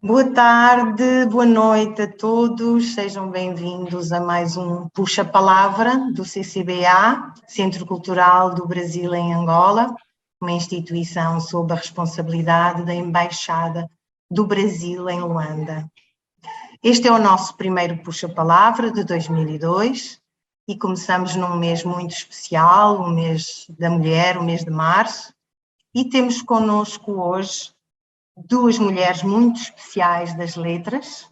Boa tarde, boa noite a todos, sejam bem-vindos a mais um Puxa Palavra do CCBA, Centro Cultural do Brasil em Angola, uma instituição sob a responsabilidade da Embaixada do Brasil em Luanda. Este é o nosso primeiro Puxa Palavra de 2002 e começamos num mês muito especial, o mês da mulher, o mês de março, e temos connosco hoje duas mulheres muito especiais das letras.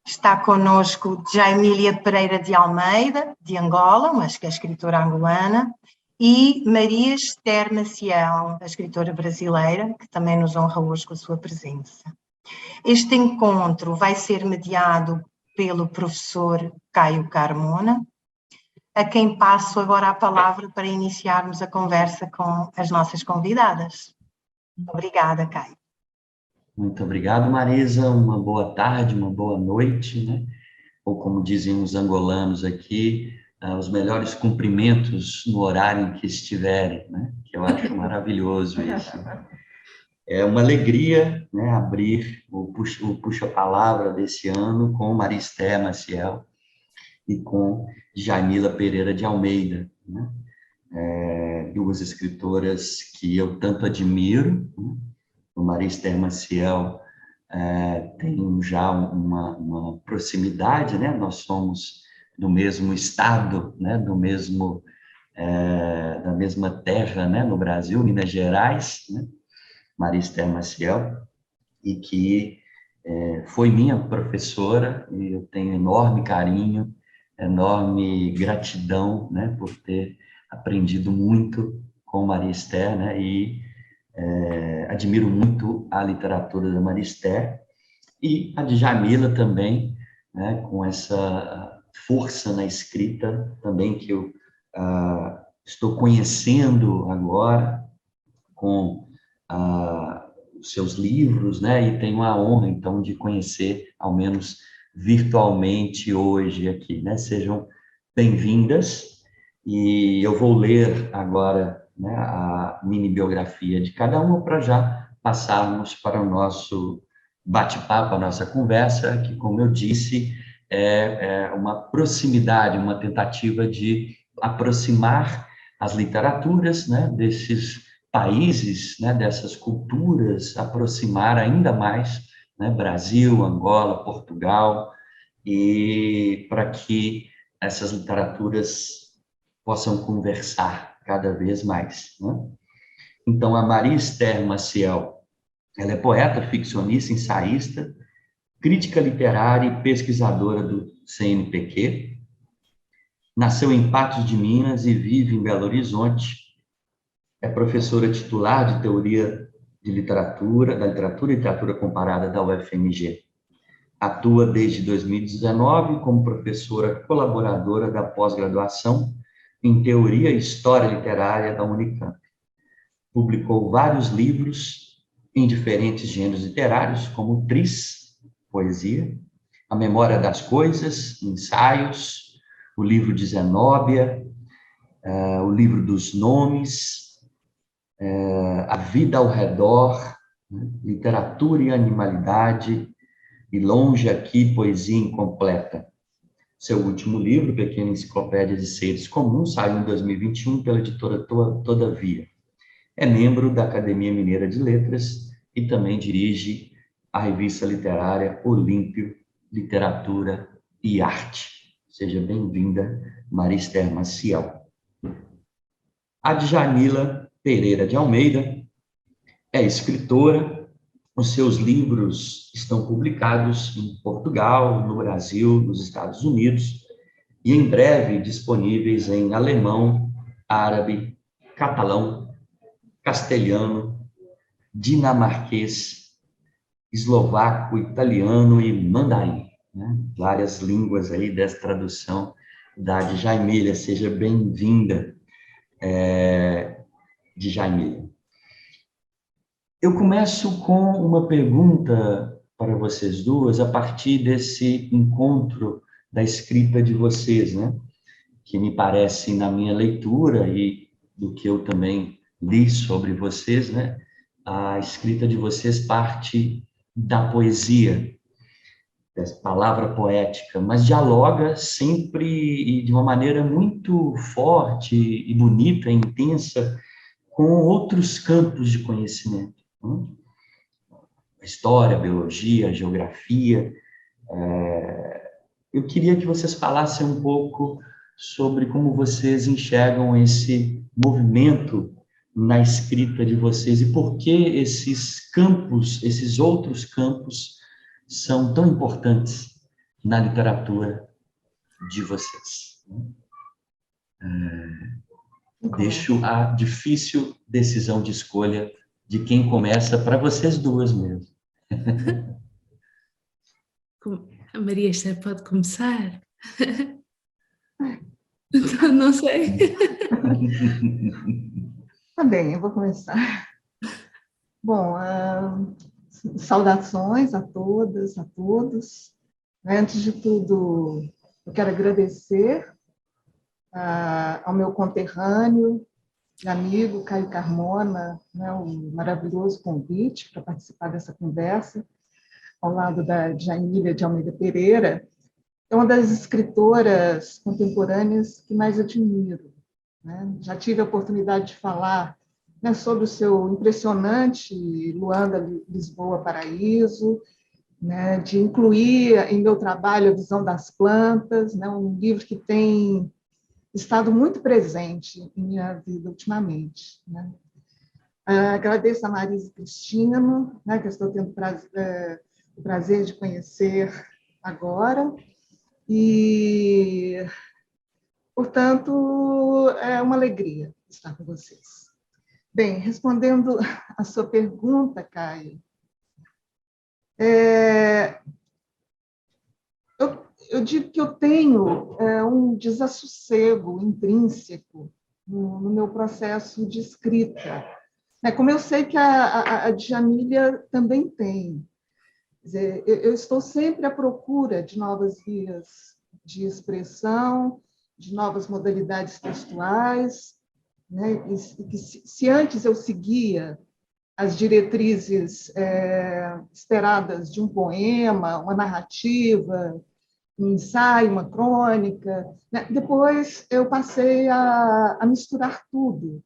Está connosco Jaimília Pereira de Almeida, de Angola, uma escritora angolana, e Maria Esther Maciel, a escritora brasileira, que também nos honra hoje com a sua presença. Este encontro vai ser mediado pelo professor Caio Carmona, a quem passo agora a palavra para iniciarmos a conversa com as nossas convidadas. Obrigada, Caio. Muito obrigado, Marisa. Uma boa tarde, uma boa noite, né? Ou como dizem os angolanos aqui, os melhores cumprimentos no horário em que estiverem, né? Que eu acho maravilhoso isso. É uma alegria, né, abrir o Puxa-Palavra desse ano com Maria Maciel e com Jamila Pereira de Almeida, né? Duas escritoras que eu tanto admiro, né? O Maria Maciel tem já uma proximidade, né? Nós somos do mesmo estado, né? Da mesma terra, né? No Brasil, Minas Gerais, né? Maria Maciel, e que foi minha professora, e eu tenho enorme carinho, enorme gratidão, né? Por ter aprendido muito com Maria Esther, né? E admiro muito a literatura da Maria Esther e a de Jamila também, né, com essa força na escrita também que eu estou conhecendo agora com os seus livros, né, e tenho a honra, então, de conhecer, ao menos virtualmente hoje aqui, né, sejam bem-vindas, e eu vou ler agora, né, a mini biografia de cada uma para já passarmos para o nosso bate-papo, a nossa conversa, que, como eu disse, é uma proximidade, uma tentativa de aproximar as literaturas, né, desses países, né, dessas culturas, aproximar ainda mais, né, Brasil, Angola, Portugal, e para que essas literaturas possam conversar cada vez mais, né? Então, a Maria Esther Maciel, ela é poeta, ficcionista, ensaísta, crítica literária e pesquisadora do CNPq. Nasceu em Patos de Minas e vive em Belo Horizonte. É professora titular de Teoria de Literatura, da Literatura e Literatura Comparada da UFMG. Atua desde 2019 como professora colaboradora da pós-graduação em Teoria e História Literária da Unicamp. Publicou vários livros em diferentes gêneros literários, como Tris, poesia, A Memória das Coisas, ensaios, o livro de Zenóbia, o livro dos Nomes, A Vida ao Redor, né? Literatura e Animalidade, e Longe Aqui, Poesia Incompleta. Seu último livro, Pequena Enciclopédia de Seres Comuns, saiu em 2021 pela editora Todavia. É membro da Academia Mineira de Letras e também dirige a revista literária Olímpio, Literatura e Arte. Seja bem-vinda, Maria Esther Maciel. A Djamila Pereira de Almeida é escritora. Os seus livros estão publicados em Portugal, no Brasil, nos Estados Unidos, e em breve disponíveis em alemão, árabe, catalão, castelhano, dinamarquês, eslovaco, italiano e mandarim, né? Várias línguas aí dessa tradução da Djamila. Seja bem-vinda, Djamila. Eu começo com uma pergunta para vocês duas, a partir desse encontro da escrita de vocês, né? Que me parece, na minha leitura e do que eu também li sobre vocês, né? A escrita de vocês parte da poesia, da palavra poética, mas dialoga sempre e de uma maneira muito forte e bonita, intensa, com outros campos de conhecimento, né? A história, a biologia, a geografia. Eu queria que vocês falassem um pouco sobre como vocês enxergam esse movimento na escrita de vocês e por que esses campos, esses outros campos, são tão importantes na literatura de vocês. Deixo a difícil decisão de escolha de quem começa para vocês duas mesmo. A Maria Esther pode começar? Não sei. Tá bem, eu vou começar. Bom, saudações a todas, a todos. Antes de tudo, eu quero agradecer ao meu conterrâneo e amigo Caio Carmona, né, um maravilhoso convite para participar dessa conversa, ao lado da Janília de Almeida Pereira. É uma das escritoras contemporâneas que mais admiro, né? Já tive a oportunidade de falar, né, sobre o seu impressionante Luanda, Lisboa, Paraíso, né, de incluir em meu trabalho a visão das plantas, né, um livro que tem estado muito presente em minha vida ultimamente, né. Agradeço a Marisa Cristino, né, que eu estou tendo o prazer de conhecer agora, e, portanto, é uma alegria estar com vocês. Bem, respondendo a sua pergunta, Caio, eu digo que eu tenho um desassossego intrínseco no meu processo de escrita, como eu sei que a Djamília também tem. Quer dizer, eu estou sempre à procura de novas vias de expressão, de novas modalidades textuais, né? E que se antes eu seguia as diretrizes esperadas de um poema, uma narrativa, um ensaio, uma crônica, né? Depois eu passei a misturar tudo,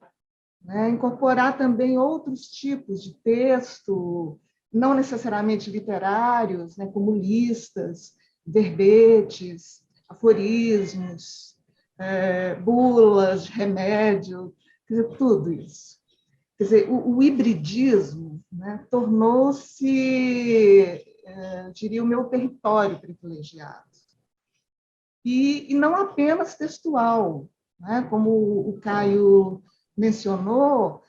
né? Incorporar também outros tipos de texto, não necessariamente literários, né? Como listas, verbetes, aforismos, bulas de remédio, quer dizer, tudo isso. Quer dizer, o hibridismo, né, tornou-se, diria, o meu território privilegiado. E não apenas textual, né, como o Caio mencionou,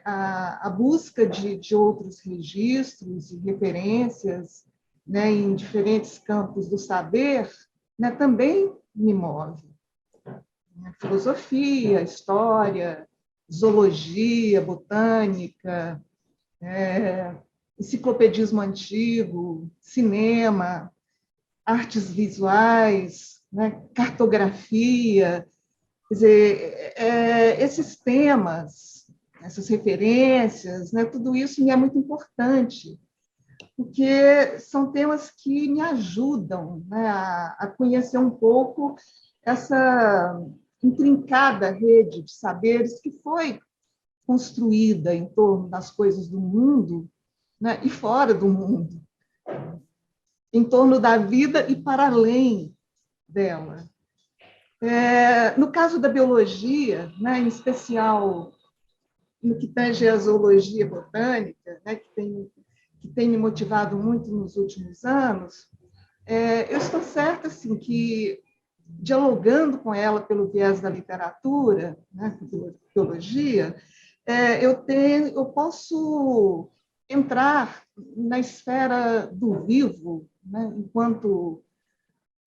a busca de outros registros e referências, né, em diferentes campos do saber, né, também me move. Filosofia, história, zoologia, botânica, enciclopedismo antigo, cinema, artes visuais, né, cartografia. Quer dizer, esses temas, essas referências, né, tudo isso me é muito importante, porque são temas que me ajudam, né, a conhecer um pouco essa intrincada rede de saberes que foi construída em torno das coisas do mundo, né, e fora do mundo, em torno da vida e para além dela. No caso da biologia, né, em especial no que tange a zoologia botânica, né, que tem me motivado muito nos últimos anos, eu estou certa assim, que, dialogando com ela pelo viés da literatura, né, biologia, eu posso entrar na esfera do vivo, né, enquanto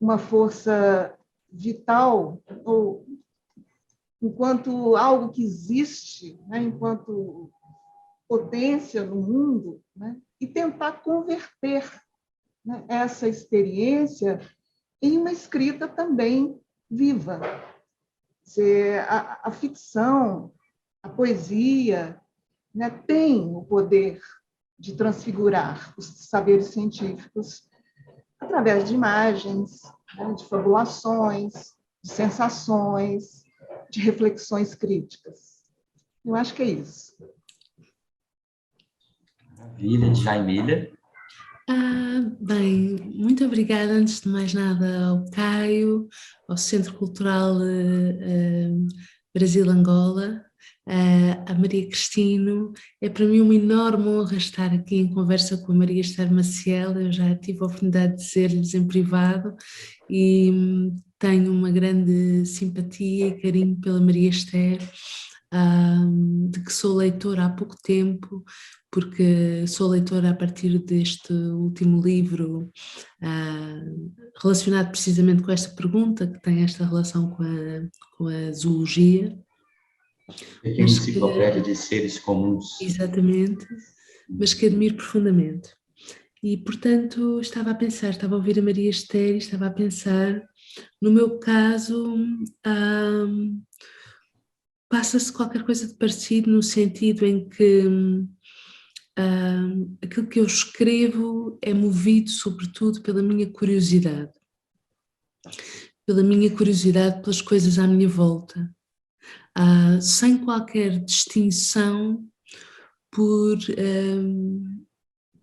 uma força vital, ou enquanto algo que existe, né, enquanto potência no mundo, né, e tentar converter, né, essa experiência em uma escrita também viva. A ficção, a poesia, né, tem o poder de transfigurar os saberes científicos através de imagens, né, de fabulações, de sensações, de reflexões críticas. Eu acho que é isso. Maravilha, Jaimília. Bem, muito obrigada, antes de mais nada, ao Caio, ao Centro Cultural Brasil-Angola, a Maria Cristino. É para mim uma enorme honra estar aqui em conversa com a Maria Esther Maciel. Eu já tive a oportunidade de dizer-lhes em privado e tenho uma grande simpatia e carinho pela Maria Esther, de que sou leitora há pouco tempo, porque sou leitora a partir deste último livro relacionado precisamente com esta pergunta, que tem esta relação com a zoologia. Pequena enciclopédia de seres comuns. Exatamente, mas que admiro profundamente. E, portanto, estava a ouvir a Maria Esther e estava a pensar, no meu caso, passa-se qualquer coisa de parecido no sentido em que aquilo que eu escrevo é movido sobretudo pela minha curiosidade pelas coisas à minha volta, sem qualquer distinção por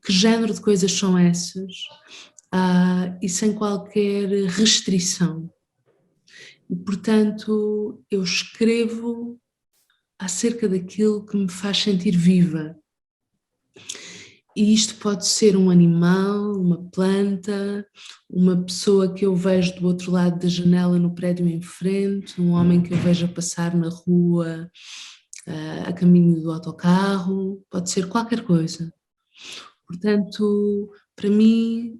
que género de coisas são essas, e sem qualquer restrição. E, portanto, eu escrevo acerca daquilo que me faz sentir viva. E isto pode ser um animal, uma planta, uma pessoa que eu vejo do outro lado da janela no prédio em frente, um homem que eu vejo a passar na rua a caminho do autocarro, pode ser qualquer coisa. Portanto, para mim,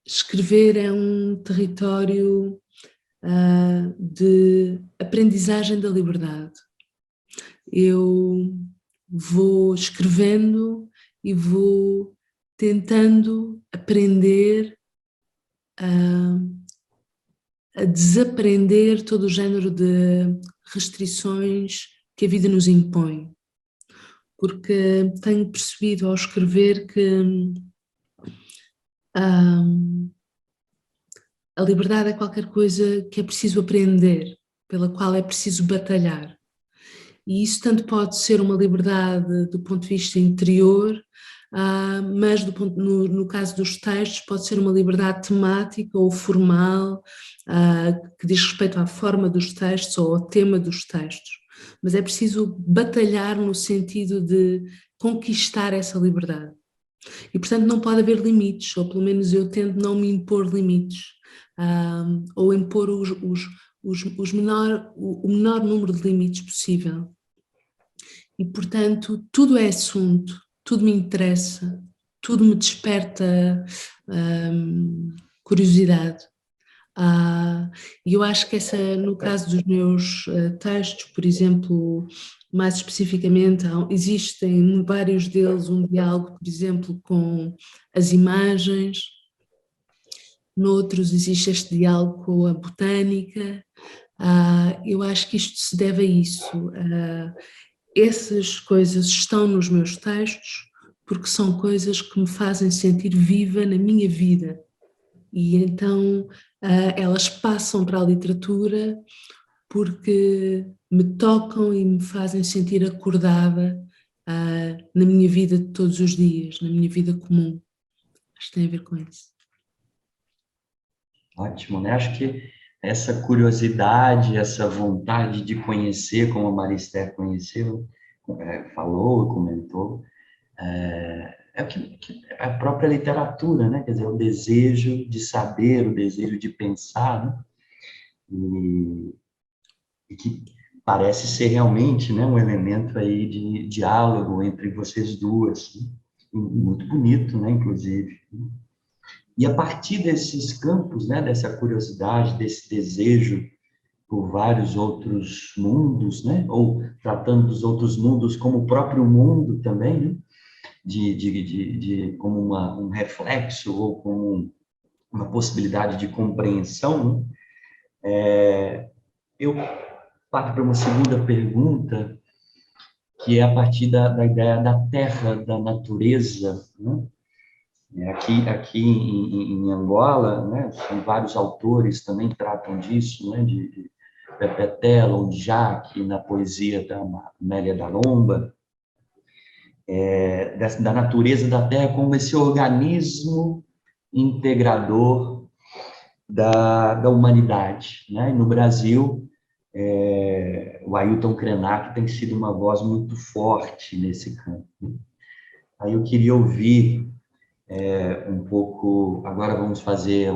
escrever é um território de aprendizagem da liberdade. Eu vou escrevendo e vou tentando aprender a desaprender todo o género de restrições que a vida nos impõe. Porque tenho percebido ao escrever que a liberdade é qualquer coisa que é preciso aprender, pela qual é preciso batalhar. E isso tanto pode ser uma liberdade do ponto de vista interior, mas no caso dos textos pode ser uma liberdade temática ou formal, que diz respeito à forma dos textos ou ao tema dos textos. Mas é preciso batalhar no sentido de conquistar essa liberdade. E, portanto, não pode haver limites, ou pelo menos eu tento não me impor limites, ou impor o menor número de limites possível. E, portanto, tudo é assunto, tudo me interessa, tudo me desperta curiosidade. E eu acho que no caso dos meus textos, por exemplo, mais especificamente, existem vários deles um diálogo, por exemplo, com as imagens, noutros existe este diálogo com a botânica. Eu acho que isto se deve a isso. Essas coisas estão nos meus textos porque são coisas que me fazem sentir viva na minha vida. E então elas passam para a literatura porque me tocam e me fazem sentir acordada na minha vida de todos os dias, na minha vida comum. Acho que tem a ver com isso. Ótimo, né? Acho que essa curiosidade, essa vontade de conhecer, como a Maria Esther conheceu, falou, comentou, é o que a própria literatura, né? Quer dizer, o desejo de saber, o desejo de pensar, né? E que parece ser realmente, né, um elemento aí de diálogo entre vocês duas, né? Muito bonito, né, inclusive. E a partir desses campos, né, dessa curiosidade, desse desejo por vários outros mundos, né, ou tratando dos outros mundos como o próprio mundo também, né, como um reflexo ou como uma possibilidade de compreensão, né, eu parto para uma segunda pergunta, que é a partir da ideia da terra, da natureza, né? Aqui em Angola, né, tem vários autores também tratam disso, né, de Pepe Telo, de Jaque, na poesia da Amélia da Lomba, da natureza da terra como esse organismo integrador da humanidade, né? E no Brasil, o Ailton Krenak tem sido uma voz muito forte nesse campo. Aí eu queria ouvir um pouco, agora vamos fazer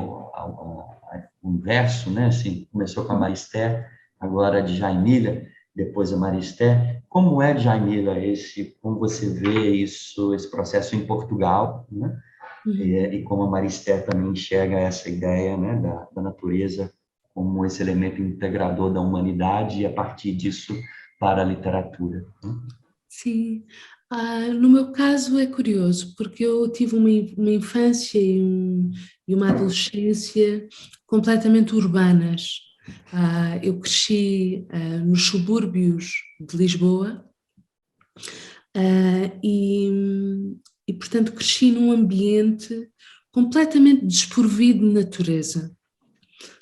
um verso, né? Assim, começou com a Maristé, agora de Jaimília, depois a Maristé. Como é, Jaimília, como você vê isso, esse processo em Portugal, né? E como a Maristé também enxerga essa ideia, né, da natureza como esse elemento integrador da humanidade e, a partir disso, para a literatura. Sim, no meu caso é curioso, porque eu tive uma infância e uma adolescência completamente urbanas. Eu cresci nos subúrbios de Lisboa, e, portanto, cresci num ambiente completamente desprovido de natureza.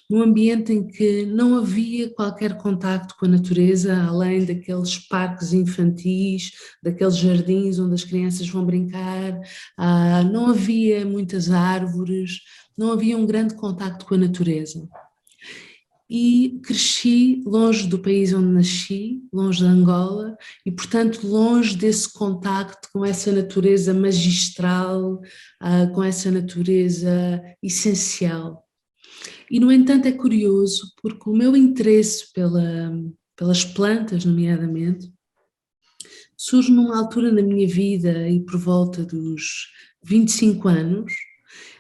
Num ambiente em que não havia qualquer contacto com a natureza, além daqueles parques infantis, daqueles jardins onde as crianças vão brincar, não havia muitas árvores, não havia um grande contacto com a natureza. E cresci longe do país onde nasci, longe de Angola, e portanto longe desse contacto com essa natureza magistral, com essa natureza essencial. E, no entanto, é curioso porque o meu interesse pelas plantas, nomeadamente, surge numa altura na minha vida, e por volta dos 25 anos,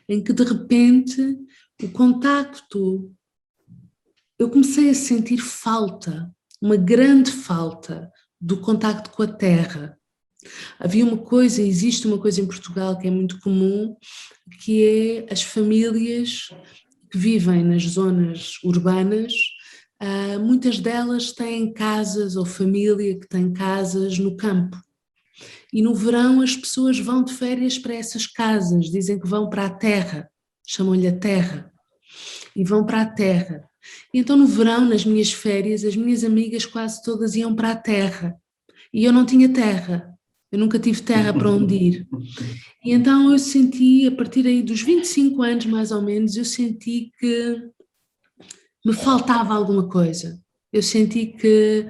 em que, de repente, o contacto, eu comecei a sentir falta, uma grande falta do contacto com a terra. Havia existe uma coisa em Portugal que é muito comum, que é as famílias que vivem nas zonas urbanas, muitas delas têm casas, ou família que tem casas no campo. E no verão as pessoas vão de férias para essas casas, dizem que vão para a terra, chamam-lhe a terra, e vão para a terra. E então no verão, nas minhas férias, as minhas amigas quase todas iam para a terra, e eu não tinha terra, eu nunca tive terra para onde ir. E então eu senti, a partir aí dos 25 anos mais ou menos, eu senti que me faltava alguma coisa. Eu senti que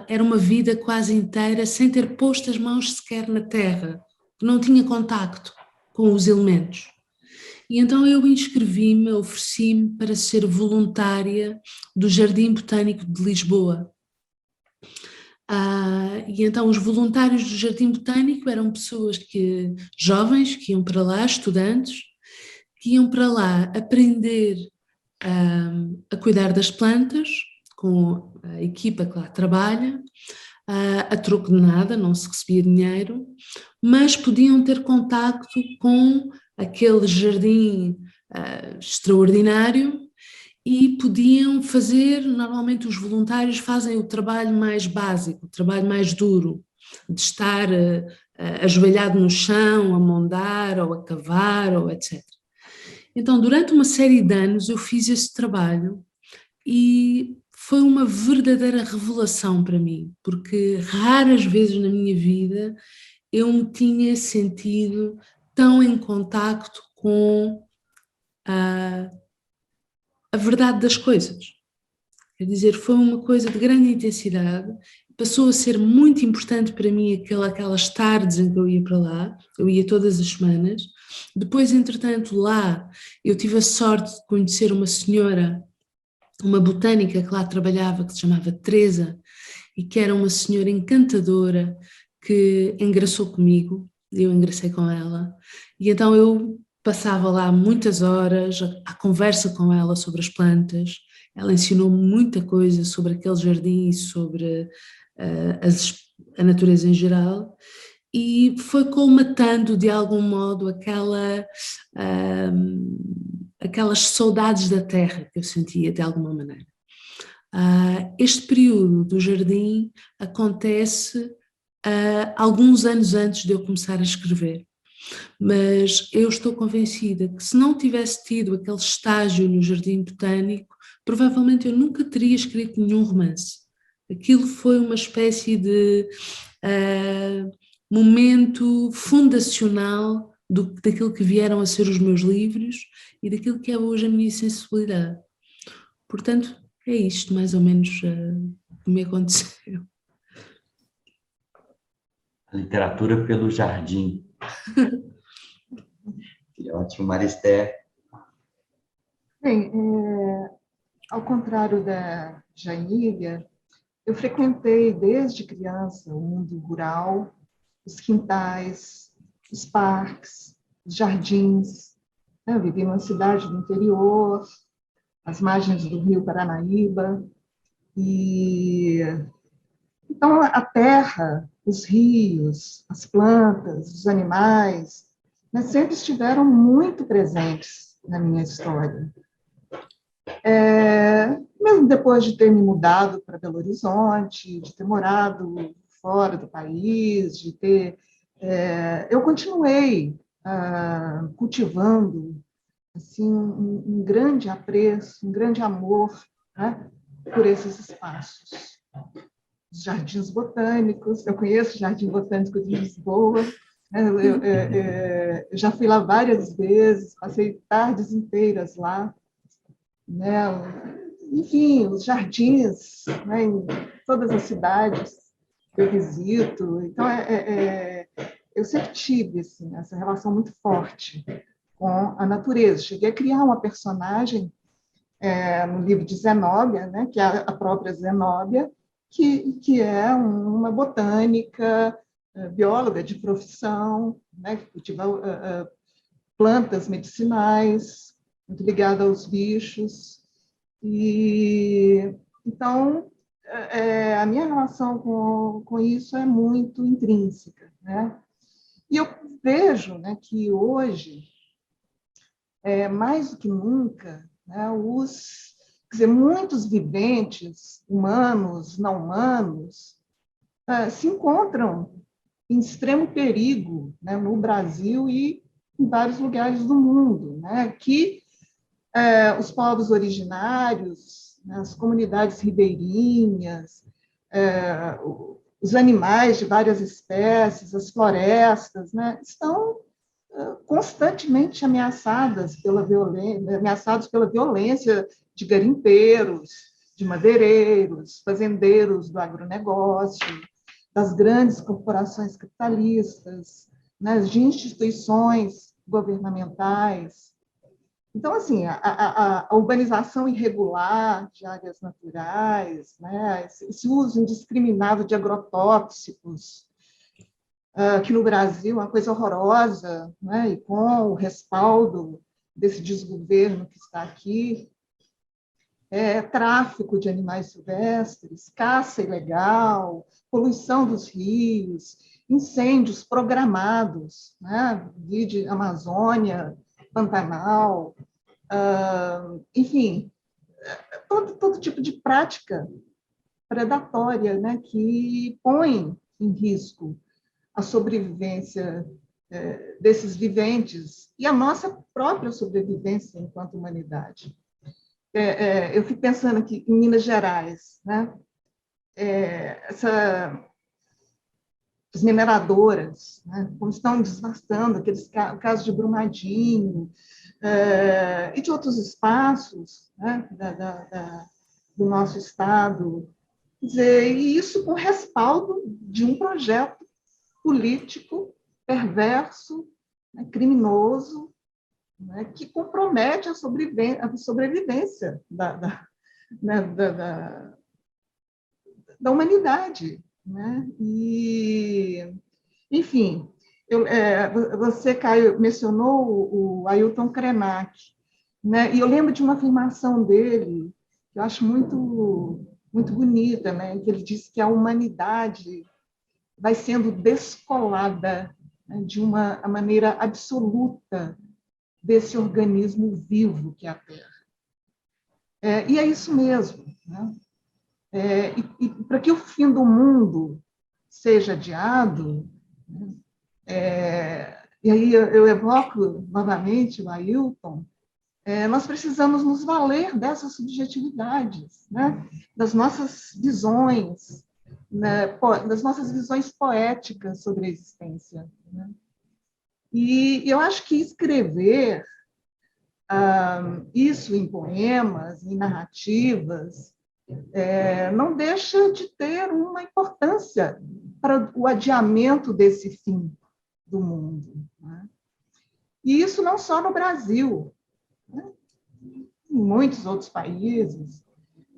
era uma vida quase inteira sem ter posto as mãos sequer na terra, que não tinha contacto com os elementos. E então eu inscrevi-me, ofereci-me para ser voluntária do Jardim Botânico de Lisboa. E então os voluntários do Jardim Botânico eram pessoas jovens que iam para lá, estudantes, que iam para lá aprender a cuidar das plantas com a equipa que lá trabalha, a troco de nada, não se recebia dinheiro, mas podiam ter contacto com aquele jardim extraordinário e podiam fazer, normalmente os voluntários fazem o trabalho mais básico, o trabalho mais duro, de estar ajoelhado no chão, a mondar ou a cavar ou etc. Então, durante uma série de anos eu fiz esse trabalho e foi uma verdadeira revelação para mim, porque raras vezes na minha vida eu me tinha sentido tão em contacto com a verdade das coisas. Quer dizer, foi uma coisa de grande intensidade, passou a ser muito importante para mim aquelas tardes em que eu ia para lá, eu ia todas as semanas. Depois, entretanto, lá eu tive a sorte de conhecer uma senhora, uma botânica que lá trabalhava, que se chamava Teresa, e que era uma senhora encantadora, que engraçou comigo, eu engracei com ela, e então eu passava lá muitas horas à conversa com ela sobre as plantas. Ela ensinou-me muita coisa sobre aquele jardim e sobre a natureza em geral, e foi colmatando de algum modo aquelas saudades da terra que eu sentia de alguma maneira. Este período do jardim acontece alguns anos antes de eu começar a escrever. Mas eu estou convencida que se não tivesse tido aquele estágio no Jardim Botânico, provavelmente eu nunca teria escrito nenhum romance. Aquilo foi uma espécie de momento fundacional daquilo que vieram a ser os meus livros e daquilo que é hoje a minha sensibilidade. Portanto, é isto mais ou menos que me aconteceu. A literatura pelo jardim. Que ótimo, Maristé. Bem, ao contrário da Janília, eu frequentei desde criança o mundo rural, os quintais, os parques, os jardins. Eu vivi numa cidade do interior, às margens do rio Paranaíba. E então a terra, os rios, as plantas, os animais, né, sempre estiveram muito presentes na minha história. Mesmo depois de ter me mudado para Belo Horizonte, de ter morado fora do país, eu continuei cultivando assim, um grande apreço, um grande amor, né, por esses espaços. Os jardins botânicos, eu conheço o Jardim Botânico de Lisboa, eu já fui lá várias vezes, passei tardes inteiras lá, né? Enfim, os jardins, né, em todas as cidades que eu visito. Então, eu sempre tive assim, essa relação muito forte com a natureza. Cheguei a criar uma personagem no livro de Zenóbia, né, que é a própria Zenóbia, que é uma botânica, bióloga de profissão, né, que cultiva plantas medicinais, muito ligada aos bichos. E então a minha relação com isso é muito intrínseca, né? E eu vejo, né, que hoje, mais do que nunca, né, muitos viventes, humanos, não humanos, se encontram em extremo perigo, né, no Brasil e em vários lugares do mundo, né, que os povos originários, né, as comunidades ribeirinhas, os animais de várias espécies, as florestas, né, estão constantemente ameaçados pela violência de garimpeiros, de madeireiros, fazendeiros do agronegócio, das grandes corporações capitalistas, né, de instituições governamentais. Então, assim, a urbanização irregular de áreas naturais, né, esse uso indiscriminado de agrotóxicos, que no Brasil é uma coisa horrorosa, né, e com o respaldo desse desgoverno que está aqui, tráfico de animais silvestres, caça ilegal, poluição dos rios, incêndios programados, né, de Amazônia, Pantanal, enfim, todo tipo de prática predatória, né, que põe em risco a sobrevivência desses viventes e a nossa própria sobrevivência enquanto humanidade. Eu fico pensando aqui em Minas Gerais, né? As mineradoras, né, como estão devastando o caso de Brumadinho, e de outros espaços, né, do nosso estado. Quer dizer, e isso com respaldo de um projeto político perverso, né, criminoso, né, que compromete a sobrevivência da humanidade. Né? E, enfim, você, Caio, mencionou o Ailton Krenak, né? E eu lembro de uma afirmação dele, que eu acho muito, muito bonita, né? Que ele disse que a humanidade vai sendo descolada, né, de uma maneira absoluta desse organismo vivo que é a Terra. E é isso mesmo. Né? E para que o fim do mundo seja adiado, né? E aí eu evoco novamente o Ailton, nós precisamos nos valer dessas subjetividades, né? Das nossas visões, né? Das nossas visões poéticas sobre a existência, né? E eu acho que escrever isso em poemas, em narrativas, não deixa de ter uma importância para o adiamento desse fim do mundo, né? E isso não só no Brasil, né? Em muitos outros países,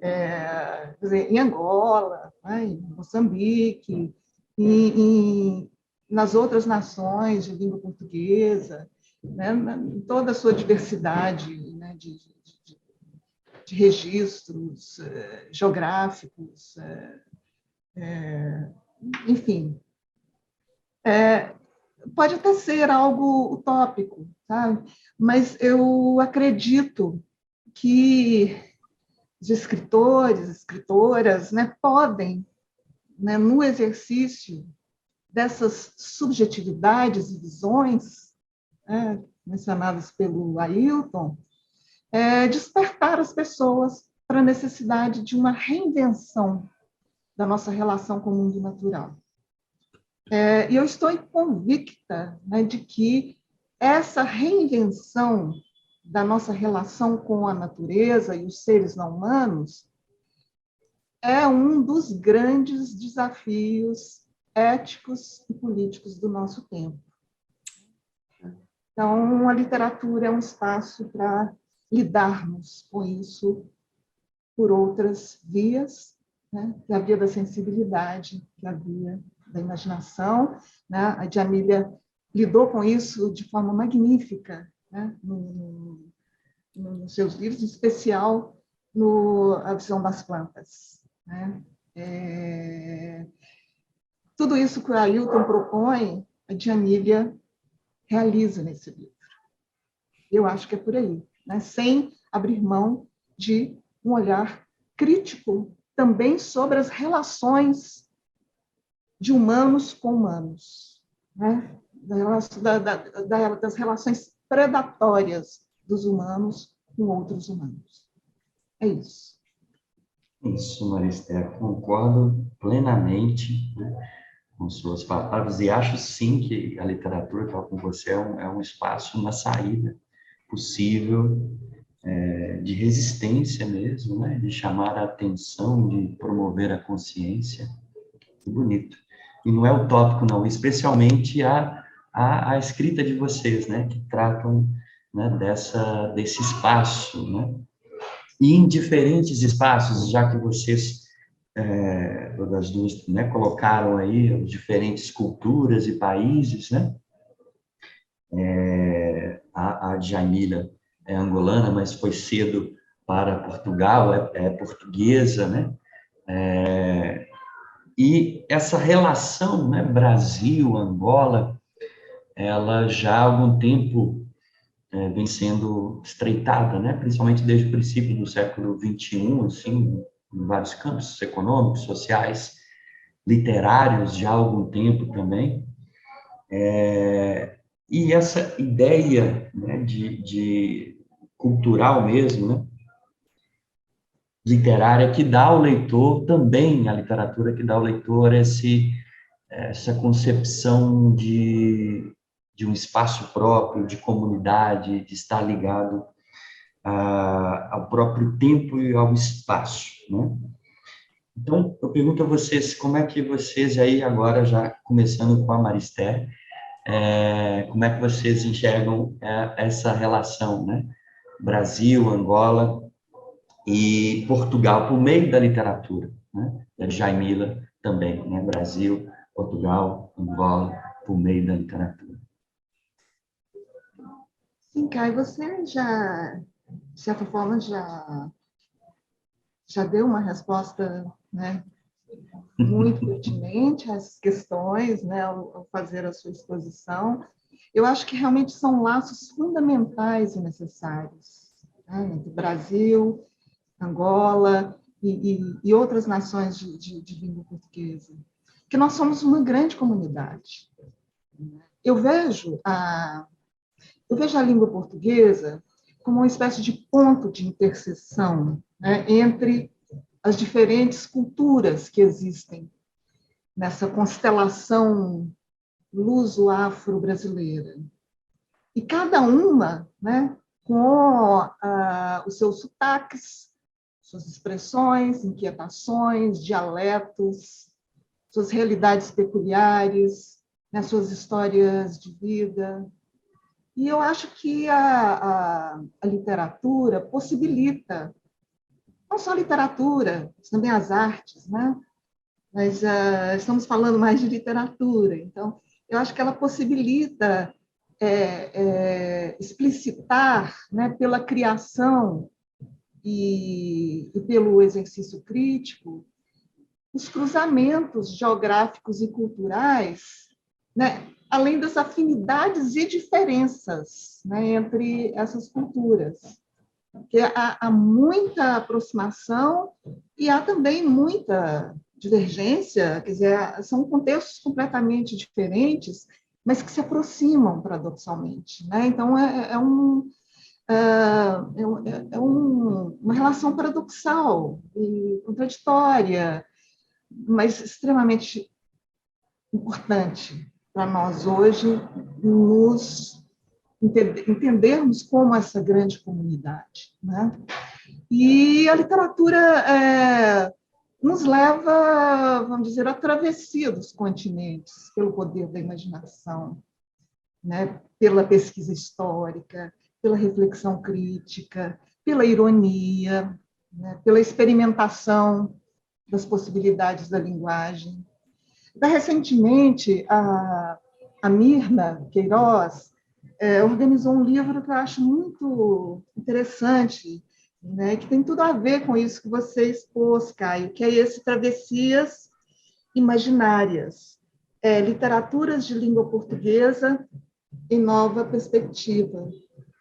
quer dizer, em Angola, né? Em Moçambique, nas outras nações de língua portuguesa, né? Em toda a sua diversidade, né? de registros geográficos, enfim. Pode até ser algo utópico, sabe? Mas eu acredito que os escritores, escritoras, né, podem, né, no exercício dessas subjetividades e visões, né, mencionadas pelo Ailton, despertar as pessoas para a necessidade de uma reinvenção da nossa relação com o mundo natural. E eu estou convicta, né, de que essa reinvenção da nossa relação com a natureza e os seres não humanos é um dos grandes desafios éticos e políticos do nosso tempo. Então, a literatura é um espaço para lidarmos com isso por outras vias, né? Que é a via da sensibilidade, que é a via da imaginação, né? A Djamília lidou com isso de forma magnífica, né? Nos seus livros, em especial no A Visão das Plantas, né? Tudo isso que o Ailton propõe, a Djamília realiza nesse livro. Eu acho que é por aí, né? Sem abrir mão de um olhar crítico também sobre as relações de humanos com humanos, né? Das relações predatórias dos humanos com outros humanos. É isso. Isso, Marister, concordo plenamente, né, com suas palavras e acho sim que a literatura, tal como você, é um espaço, uma saída possível, de resistência mesmo, né, de chamar a atenção, de promover a consciência. Bonito. E não é utópico, não, especialmente a escrita de vocês, né, que tratam, né, desse espaço, né, e em diferentes espaços, já que vocês, todas duas, né, colocaram aí as diferentes culturas e países, né, a Djamília é angolana, mas foi cedo para Portugal, é portuguesa, né, e essa relação, né, Brasil-Angola, ela já há algum tempo vem sendo estreitada, né, principalmente desde o princípio do século XXI, assim, em vários campos econômicos, sociais, literários, já há algum tempo também. E essa ideia, né, de cultural mesmo, né, literária, que dá ao leitor, também a literatura que dá ao leitor essa concepção de um espaço próprio, de comunidade, de estar ligado ao próprio tempo e ao espaço, né? Então, eu pergunto a vocês, como é que vocês aí, agora já começando com a Marister, como é que vocês enxergam essa relação, né? Brasil, Angola e Portugal, por meio da literatura, né? A Djamília também, né? Brasil, Portugal, Angola, por meio da literatura. Sim, Kai, você já, de certa forma, já deu uma resposta, né, muito pertinente às questões, né, ao fazer a sua exposição. Eu acho que realmente são laços fundamentais e necessários, né, entre Brasil, Angola e outras nações de língua portuguesa. que nós somos uma grande comunidade. Eu vejo a língua portuguesa como uma espécie de ponto de interseção, né, entre as diferentes culturas que existem nessa constelação luso-afro-brasileira. E cada uma, né, com os seus sotaques, suas expressões, inquietações, dialetos, suas realidades peculiares, né, suas histórias de vida. E eu acho que a literatura possibilita, não só a literatura, mas também as artes, né? Mas estamos falando mais de literatura, então eu acho que ela possibilita explicitar, né, pela criação e pelo exercício crítico, os cruzamentos geográficos e culturais, né, além das afinidades e diferenças, né, entre essas culturas. Porque há muita aproximação e há também muita divergência, quer dizer, são contextos completamente diferentes, mas que se aproximam paradoxalmente, né? Então, uma relação paradoxal e contraditória, mas extremamente importante para nós hoje nos entendermos como essa grande comunidade, né? E a literatura nos leva, vamos dizer, à travessia dos continentes, pelo poder da imaginação, né? Pela pesquisa histórica, pela reflexão crítica, pela ironia, né? Pela experimentação das possibilidades da linguagem. Recentemente, a Mirna Queiroz organizou um livro que eu acho muito interessante, né, que tem tudo a ver com isso que você expôs, Caio, que é esse Travessias Imaginárias, literaturas de língua portuguesa em nova perspectiva,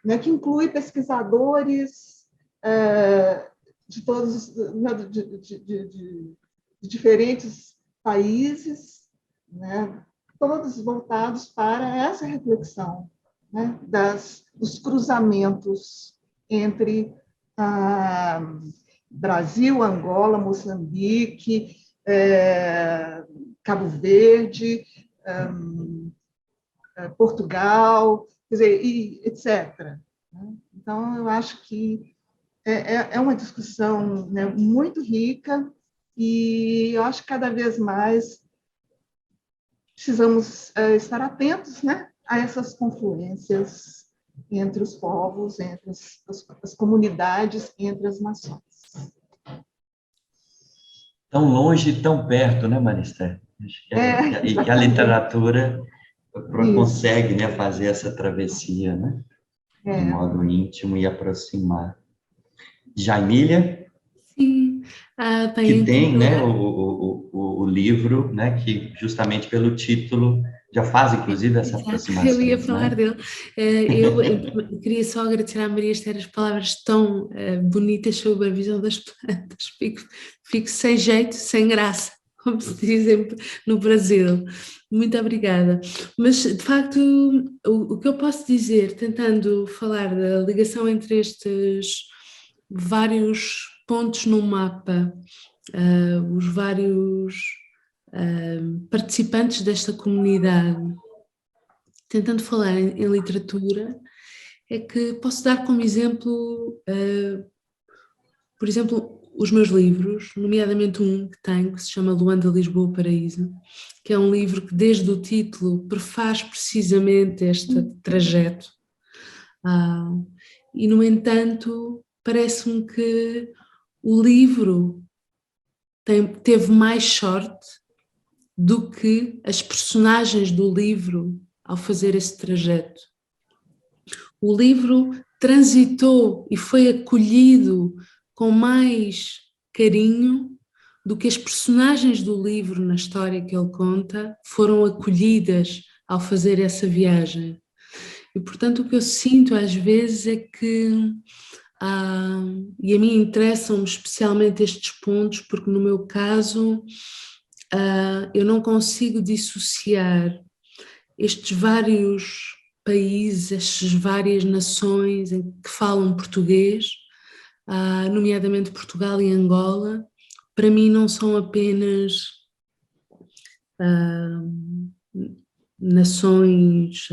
né, que inclui pesquisadores de todos de diferentes países, né, todos voltados para essa reflexão, né, dos cruzamentos entre Brasil, Angola, Moçambique, Cabo Verde, Portugal, quer dizer, etc. Então, eu acho que é uma discussão, né, muito rica e eu acho que cada vez mais precisamos estar atentos, né, a essas confluências entre os povos, entre as comunidades, entre as nações. Tão longe e tão perto, né, Maristela? E que a literatura consegue, né, fazer essa travessia, né, de modo íntimo e aproximar. Jaimília? Sim, que tem, né, o livro, né, que justamente pelo título já faz, inclusive, essa aproximação. Eu ia falar, né? dele. Eu queria só agradecer à Maria Esther as palavras tão bonitas sobre a visão das plantas. Fico sem jeito, sem graça, como se dizem no Brasil. Muito obrigada. Mas, de facto, o que eu posso dizer, tentando falar da ligação entre estes vários pontos no mapa, os vários participantes desta comunidade, tentando falar em literatura, é que posso dar como exemplo, por exemplo, os meus livros, nomeadamente um que tenho, que se chama Luanda, Lisboa, Paraíso, que é um livro que desde o título prefaz precisamente este trajeto. E, no entanto, parece-me que o livro teve mais sorte do que as personagens do livro ao fazer esse trajeto. O livro transitou e foi acolhido com mais carinho do que as personagens do livro, na história que ele conta, foram acolhidas ao fazer essa viagem. E, portanto, o que eu sinto às vezes é que, e a mim interessam-me especialmente estes pontos, porque no meu caso eu não consigo dissociar estes vários países, estas várias nações em que falam português, nomeadamente Portugal e Angola. Para mim não são apenas nações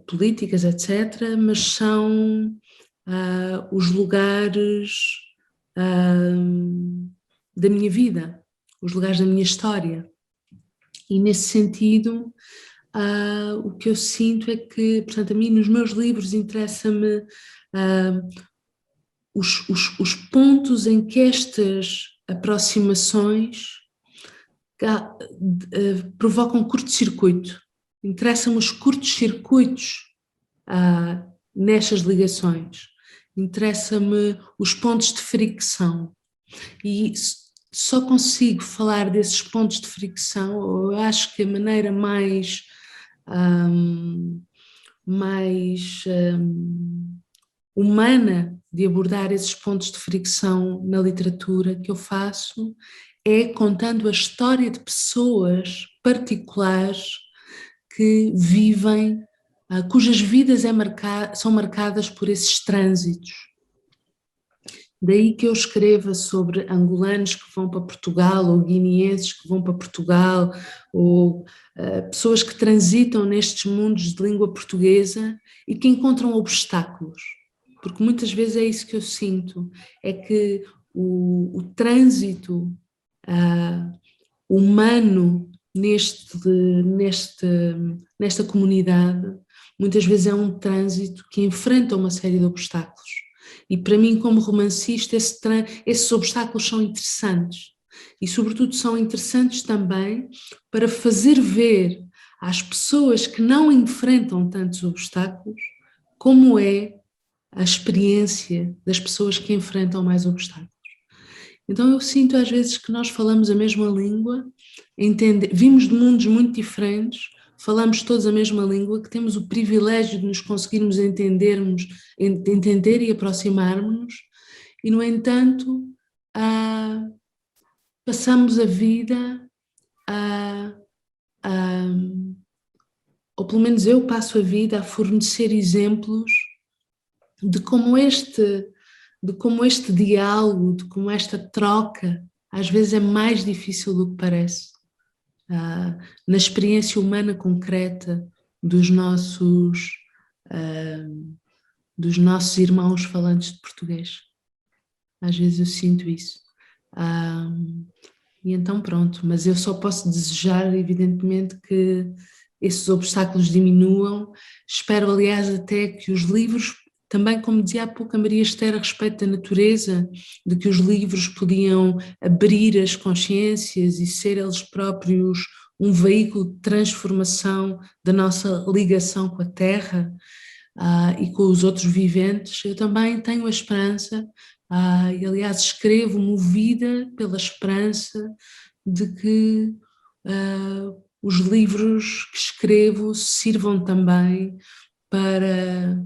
políticas, etc., mas são os lugares da minha vida, os lugares da minha história. E nesse sentido, o que eu sinto é que, portanto, a mim nos meus livros interessa-me os pontos em que estas aproximações provocam curto-circuito. Interessam-me os curtos-circuitos nestas ligações. Interessa-me os pontos de fricção. E só consigo falar desses pontos de fricção, ou eu acho que a maneira mais humana de abordar esses pontos de fricção na literatura que eu faço é contando a história de pessoas particulares que vivem, cujas vidas são marcadas por esses trânsitos. Daí que eu escreva sobre angolanos que vão para Portugal, ou guineenses que vão para Portugal, ou pessoas que transitam nestes mundos de língua portuguesa e que encontram obstáculos. Porque muitas vezes é isso que eu sinto, é que o trânsito humano nesta comunidade muitas vezes é um trânsito que enfrenta uma série de obstáculos. E para mim, como romancista, esses obstáculos são interessantes. E sobretudo são interessantes também para fazer ver às pessoas que não enfrentam tantos obstáculos como é a experiência das pessoas que enfrentam mais obstáculos. Então eu sinto às vezes que nós falamos a mesma língua, vimos de mundos muito diferentes, falamos todos a mesma língua, que temos o privilégio de nos conseguirmos entender e aproximar-nos, e no entanto passamos a vida ou pelo menos eu passo a vida a fornecer exemplos de como este diálogo, de como esta troca às vezes é mais difícil do que parece. Na experiência humana concreta dos nossos irmãos falantes de português. Às vezes eu sinto isso. E então pronto, mas eu só posso desejar, evidentemente, que esses obstáculos diminuam. Espero, aliás, até que os livros, também como dizia há pouco a Maria Esther a respeito da natureza, de que os livros podiam abrir as consciências e ser eles próprios um veículo de transformação da nossa ligação com a Terra e com os outros viventes. Eu também tenho a esperança, e aliás escrevo movida pela esperança de que os livros que escrevo sirvam também para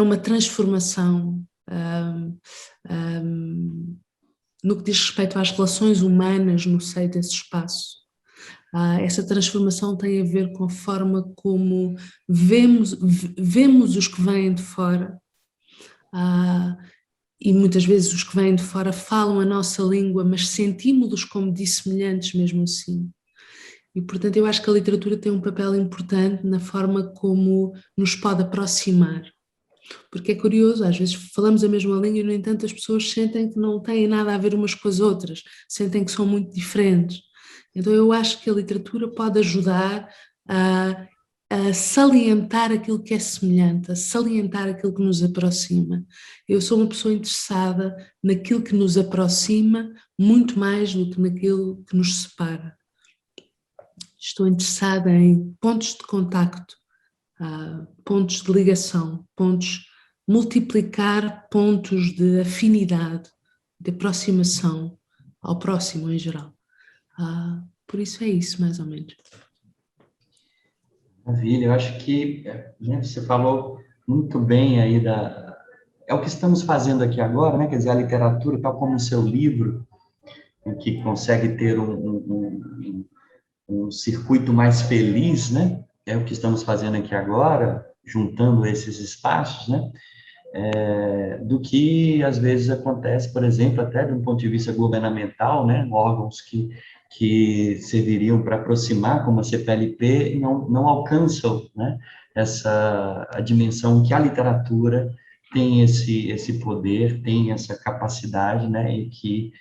uma transformação no que diz respeito às relações humanas no seio desse espaço. Essa transformação tem a ver com a forma como vemos os que vêm de fora, e muitas vezes os que vêm de fora falam a nossa língua, mas sentimos-los como dissemelhantes mesmo assim. E, portanto, eu acho que a literatura tem um papel importante na forma como nos pode aproximar. Porque é curioso, às vezes falamos a mesma língua e, no entanto, as pessoas sentem que não têm nada a ver umas com as outras, sentem que são muito diferentes. Então eu acho que a literatura pode ajudar a salientar aquilo que é semelhante, a salientar aquilo que nos aproxima. Eu sou uma pessoa interessada naquilo que nos aproxima muito mais do que naquilo que nos separa. Estou interessada em pontos de contacto, pontos de ligação, multiplicar pontos de afinidade, de aproximação ao próximo em geral. Por isso é isso, mais ou menos. Maravilha, eu acho que você falou muito bem aí é o que estamos fazendo aqui agora, né? Quer dizer, a literatura, tal como o seu livro, que consegue ter um circuito mais feliz, né? É o que estamos fazendo aqui agora, juntando esses espaços, né? Do que às vezes acontece, por exemplo, até de um ponto de vista governamental, né? Órgãos que serviriam para aproximar, como a CPLP, não alcançam, né? A dimensão que a literatura tem esse poder, tem essa capacidade, né? E que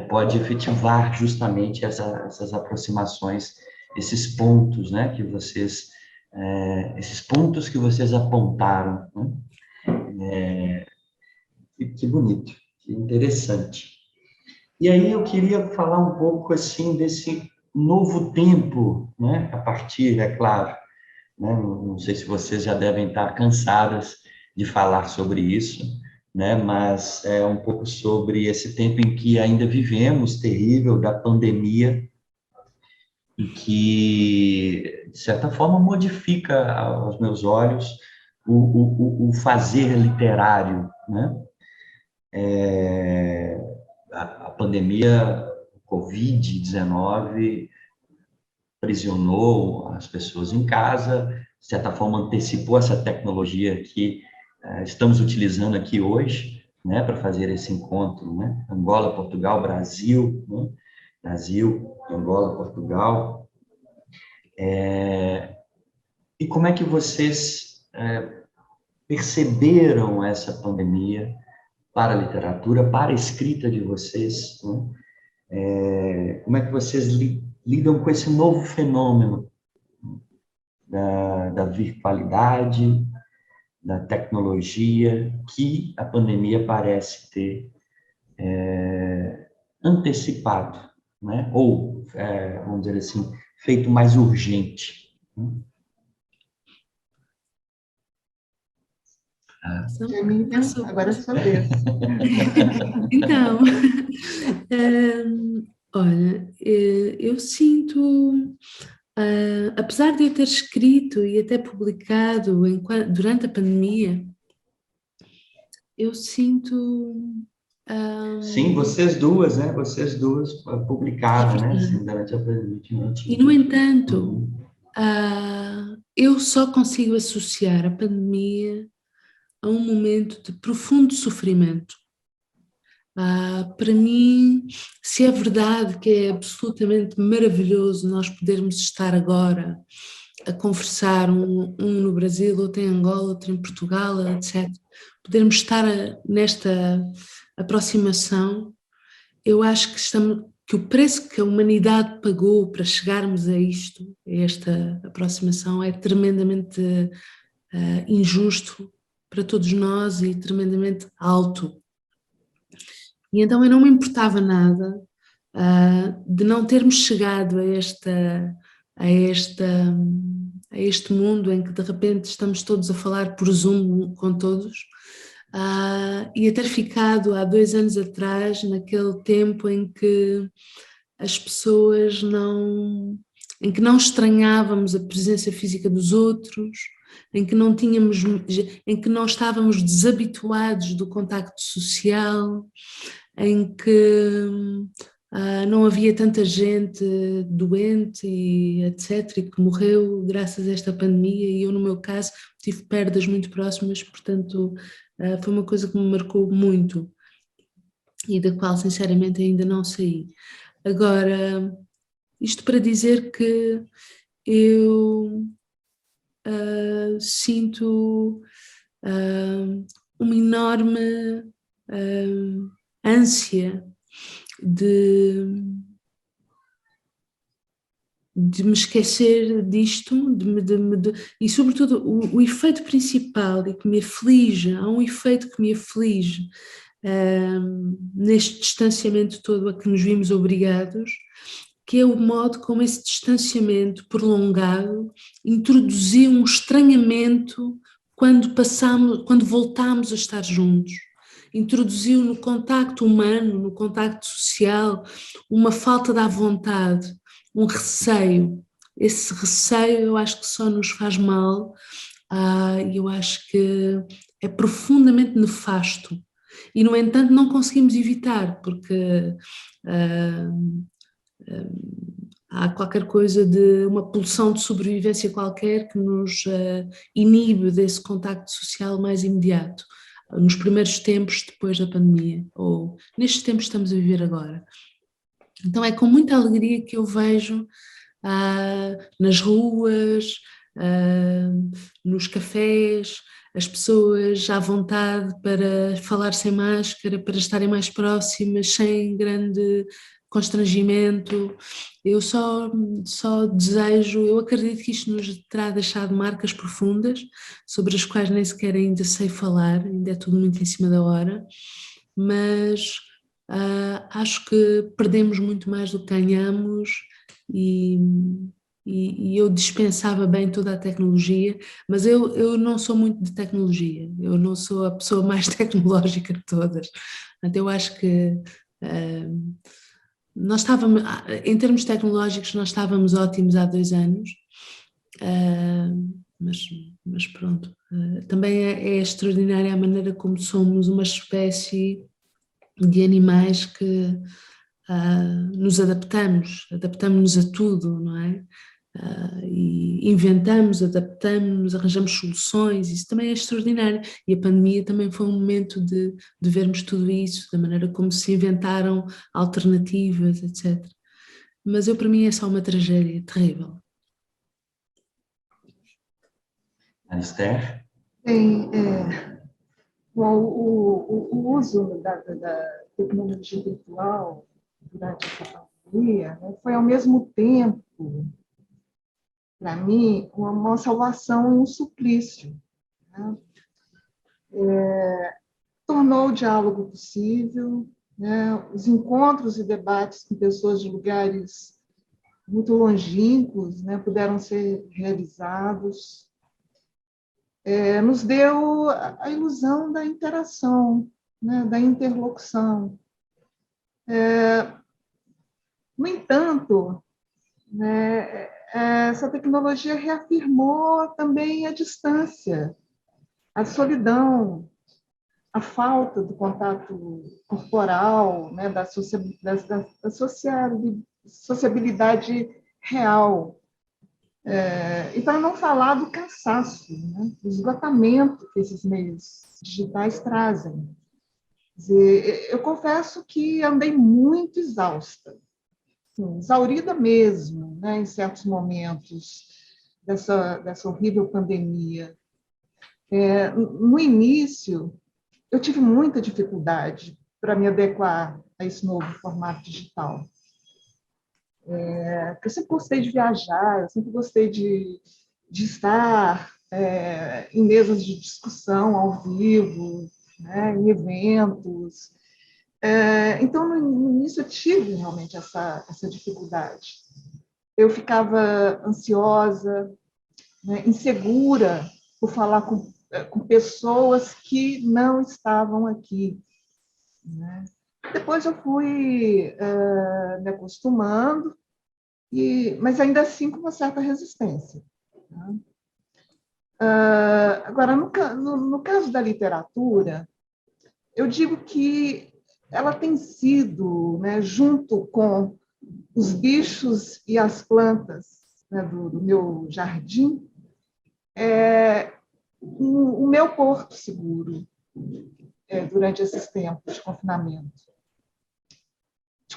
pode efetivar justamente essas aproximações, esses pontos, né? Esses pontos que vocês apontaram, né? Que bonito, que interessante. E aí eu queria falar um pouco assim desse novo tempo, né? A partir, é claro, né? Não sei se vocês já devem estar cansadas de falar sobre isso, né? Mas é um pouco sobre esse tempo em que ainda vivemos, terrível, da pandemia, e que, de certa forma, modifica aos meus olhos o fazer literário, né? A pandemia, Covid-19, aprisionou as pessoas em casa, de certa forma antecipou essa tecnologia que estamos utilizando aqui hoje, né, para fazer esse encontro, né? Angola, Portugal, Brasil, né? Brasil, Angola, Portugal. E como é que vocês perceberam essa pandemia para a literatura, para a escrita de vocês, né? Como é que vocês lidam com esse novo fenômeno da virtualidade, da tecnologia, que a pandemia parece ter antecipado, né? Ou, vamos dizer assim, feito mais urgente. Jamila, agora é sua vez. Então, olha, eu sinto, apesar de eu ter escrito e até publicado durante a pandemia, eu sinto... Sim, vocês duas, né? Vocês duas publicaram, né? Assim, durante a pandemia. E, no entanto, eu só consigo associar a pandemia a um momento de profundo sofrimento. Para mim, se é verdade que é absolutamente maravilhoso nós podermos estar agora a conversar, um no Brasil, outro em Angola, outro em Portugal, etc., podermos estar nesta aproximação, eu acho que o preço que a humanidade pagou para chegarmos a isto, a esta aproximação, é tremendamente injusto para todos nós e tremendamente alto. E então eu não me importava nada de não termos chegado a este mundo em que de repente estamos todos a falar por Zoom com todos, e a ter ficado há 2 anos atrás, naquele tempo em que as pessoas em que não estranhávamos a presença física dos outros, em que não estávamos desabituados do contacto social, em que não havia tanta gente doente e etc, e que morreu graças a esta pandemia, e eu no meu caso tive perdas muito próximas, portanto foi uma coisa que me marcou muito e da qual sinceramente ainda não saí. Agora, isto para dizer que eu sinto uma enorme ânsia de me esquecer disto, e sobretudo o efeito principal e que me aflige, há um efeito que me aflige neste distanciamento todo a que nos vimos obrigados, que é o modo como esse distanciamento prolongado introduziu um estranhamento quando voltámos a estar juntos. Introduziu no contacto humano, no contacto social, uma falta de vontade, um receio. Esse receio eu acho que só nos faz mal, e eu acho que é profundamente nefasto. E, no entanto, não conseguimos evitar, porque há qualquer coisa de uma pulsão de sobrevivência qualquer que nos inibe desse contacto social mais imediato, nos primeiros tempos depois da pandemia, ou nestes tempos que estamos a viver agora. Então é com muita alegria que eu vejo nas ruas, nos cafés, as pessoas à vontade para falar sem máscara, para estarem mais próximas, sem grande constrangimento. Eu só desejo, eu acredito que isto nos terá deixado marcas profundas, sobre as quais nem sequer ainda sei falar, ainda é tudo muito em cima da hora, mas acho que perdemos muito mais do que ganhamos e eu dispensava bem toda a tecnologia, mas eu não sou muito de tecnologia, eu não sou a pessoa mais tecnológica de todas. Portanto, eu acho que nós estávamos, em termos tecnológicos, nós estávamos ótimos há 2 anos, mas pronto. Também é extraordinária a maneira como somos uma espécie de animais que nos adaptamos-nos a tudo, não é? E inventamos, adaptamos-nos, arranjamos soluções, isso também é extraordinário. E a pandemia também foi um momento de vermos tudo isso, da maneira como se inventaram alternativas, etc. Mas para mim é só uma tragédia terrível. Esther? Bem, bom, o uso da tecnologia virtual durante essa pandemia, né, foi ao mesmo tempo, para mim, uma salvação e um suplício. Né? Tornou o diálogo possível, né? Os encontros e debates com pessoas de lugares muito longínquos, né, puderam ser realizados. Nos deu a ilusão da interação, né, da interlocução. No entanto, né, essa tecnologia reafirmou também a distância, a solidão, a falta do contato corporal, né, da sociabilidade real. E para não falar do cansaço, né, do esgotamento que esses meios digitais trazem. Quer dizer, eu confesso que andei muito exausta, assim, exaurida mesmo, né, em certos momentos dessa horrível pandemia. No início, eu tive muita dificuldade para me adequar a esse novo formato digital. Eu sempre gostei de viajar, eu sempre gostei de estar em mesas de discussão ao vivo, né, em eventos. Então, no início, eu tive realmente essa dificuldade. Eu ficava ansiosa, né, insegura por falar com pessoas que não estavam aqui. Né? Depois eu fui me acostumando, mas ainda assim com uma certa resistência. Né? Agora, no caso da literatura, eu digo que ela tem sido, né, junto com os bichos e as plantas, né, do meu jardim, o meu porto seguro durante esses tempos de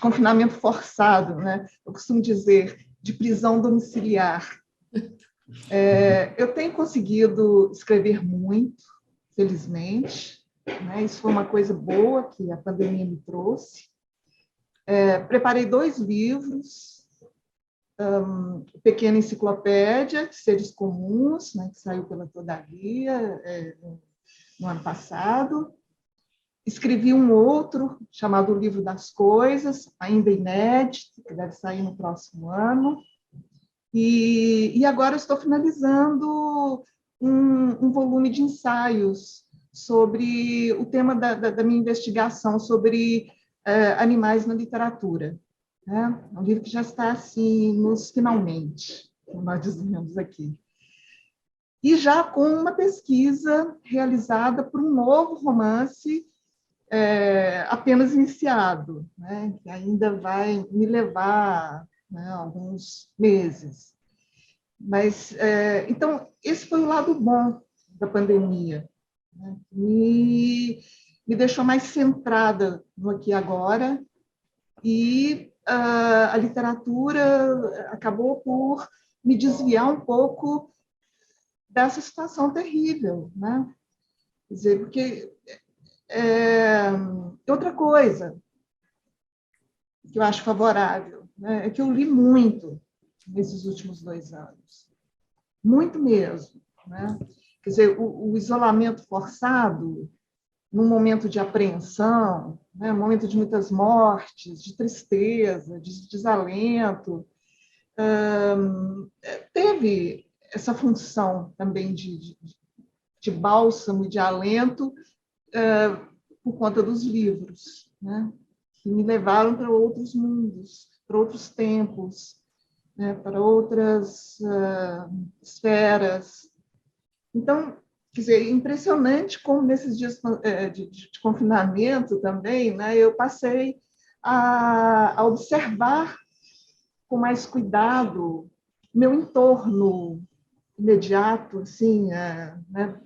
confinamento forçado, né? Eu costumo dizer de prisão domiciliar. Eu tenho conseguido escrever muito, felizmente, né? Isso foi uma coisa boa que a pandemia me trouxe. Preparei 2 livros, Pequena Enciclopédia de Seres Comuns, né, que saiu pela Todavia no ano passado. Escrevi um outro, chamado O Livro das Coisas, ainda inédito, que deve sair no próximo ano. E agora estou finalizando um volume de ensaios sobre o tema da minha investigação sobre animais na literatura. Né? É um livro que já está assim, nos finalmente, como nós dizemos aqui. e já com uma pesquisa realizada por um novo romance apenas iniciado, né, que ainda vai me levar, né, alguns meses. Mas, então, esse foi o lado bom da pandemia, né? Me deixou mais centrada no aqui e agora, e a literatura acabou por me desviar um pouco dessa situação terrível, né? Quer dizer, porque outra coisa que eu acho favorável, né, é que eu li muito nesses últimos 2 anos, muito mesmo, né? Quer dizer, o isolamento forçado, num momento de apreensão, né, um momento de muitas mortes, de tristeza, de desalento, teve essa função também de bálsamo e de alento por conta dos livros, né, que me levaram para outros mundos, para outros tempos, né, para outras esferas. Então, quer dizer, impressionante como nesses dias de confinamento também, né, eu passei a observar com mais cuidado meu entorno imediato, assim, né,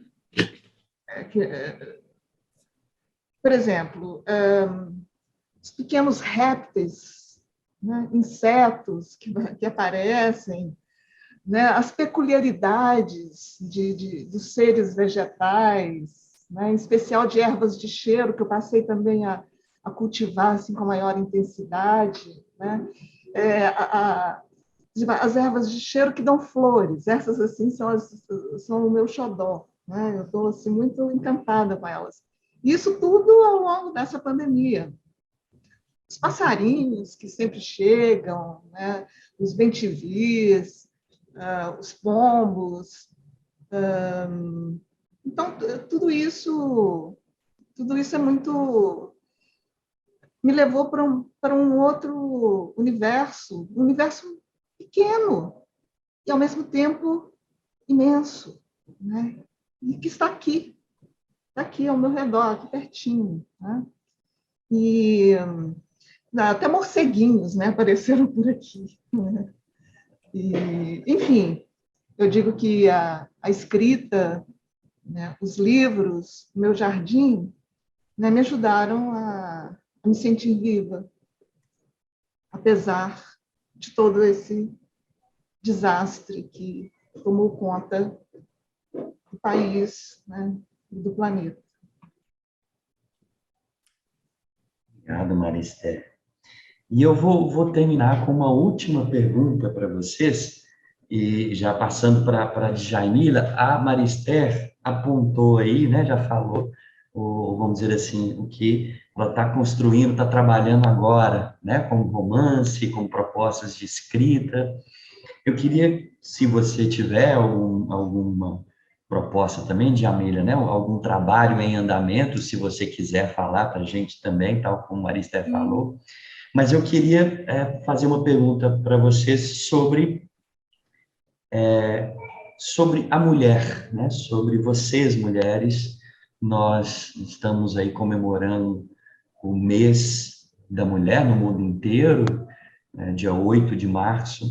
por exemplo, os pequenos répteis, né, insetos que aparecem, né, as peculiaridades dos seres vegetais, né, em especial de ervas de cheiro, que eu passei também a cultivar assim, com maior intensidade, né, as ervas de cheiro que dão flores, essas assim são o meu xodó, né, eu estou assim, muito encantada com elas. Isso tudo ao longo dessa pandemia. Os passarinhos que sempre chegam, né, os bem-te-vis, os pombos. Então, tudo isso é muito... Me levou para um outro universo, um universo pequeno e, ao mesmo tempo, imenso, né? E que está aqui ao meu redor, aqui pertinho, né? E até morceguinhos, né, apareceram por aqui, né? E, enfim, eu digo que a escrita, né, os livros, o meu jardim, né, me ajudaram a me sentir viva, apesar de todo esse desastre que tomou conta do país, né, e do planeta. Obrigado, Maristé. E eu vou terminar com uma última pergunta para vocês, e já passando para a Djaimila, a Maristé apontou aí, né, já falou, vamos dizer assim, o que ela está construindo, está trabalhando agora, né, como romance, com propostas de escrita. Eu queria, se você tiver alguma proposta também, Djamila, né, algum trabalho em andamento, se você quiser falar para a gente também, tal como a Maristé falou, mas eu queria fazer uma pergunta para vocês sobre a mulher, né? Sobre vocês, mulheres. Nós estamos aí comemorando o mês da mulher no mundo inteiro, dia 8 de março.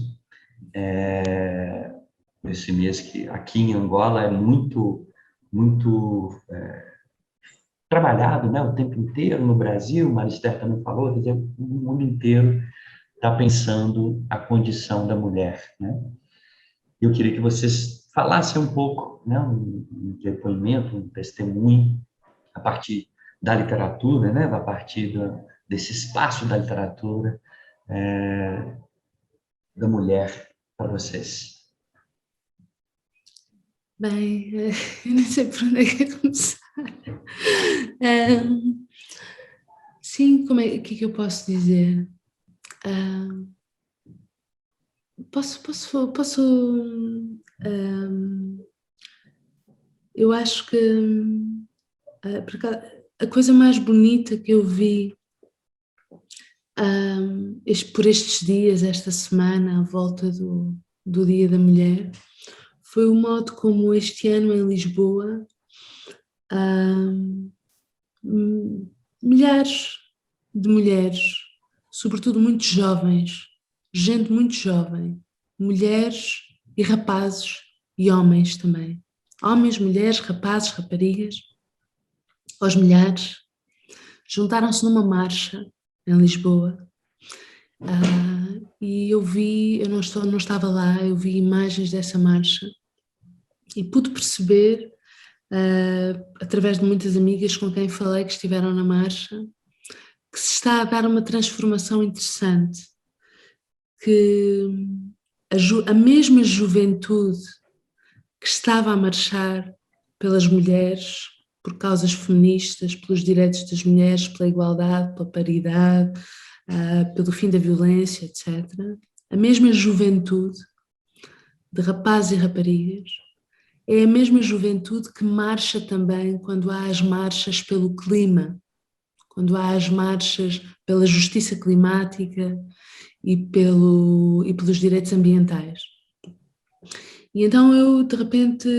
Esse mês que aqui em Angola é muito trabalhado, né? O tempo inteiro no Brasil, Maristé também falou, quer dizer, o mundo inteiro está pensando a condição da mulher, né? Eu queria que vocês falassem um pouco, né, um depoimento, um testemunho a partir da literatura, né, a partir desse espaço da literatura da mulher para vocês. Bem, eu não sei por onde é que é começar. Sim, o que é que eu posso dizer? Eu acho que a coisa mais bonita que eu vi por estes dias, esta semana, à volta do Dia da Mulher, foi o modo como este ano em Lisboa milhares de mulheres, sobretudo muito jovens, gente muito jovem, mulheres e rapazes e homens também. Homens, mulheres, rapazes, raparigas, aos milhares, juntaram-se numa marcha em Lisboa. E eu vi, eu não estava lá, eu vi imagens dessa marcha e pude perceber, através de muitas amigas com quem falei que estiveram na marcha, que se está a dar uma transformação interessante, que a mesma juventude que estava a marchar pelas mulheres, por causas feministas, pelos direitos das mulheres, pela igualdade, pela paridade, pelo fim da violência, etc. A mesma juventude de rapazes e raparigas é a mesma juventude que marcha também quando há as marchas pelo clima, quando há as marchas pela justiça climática e pelos direitos ambientais. E então eu, de repente,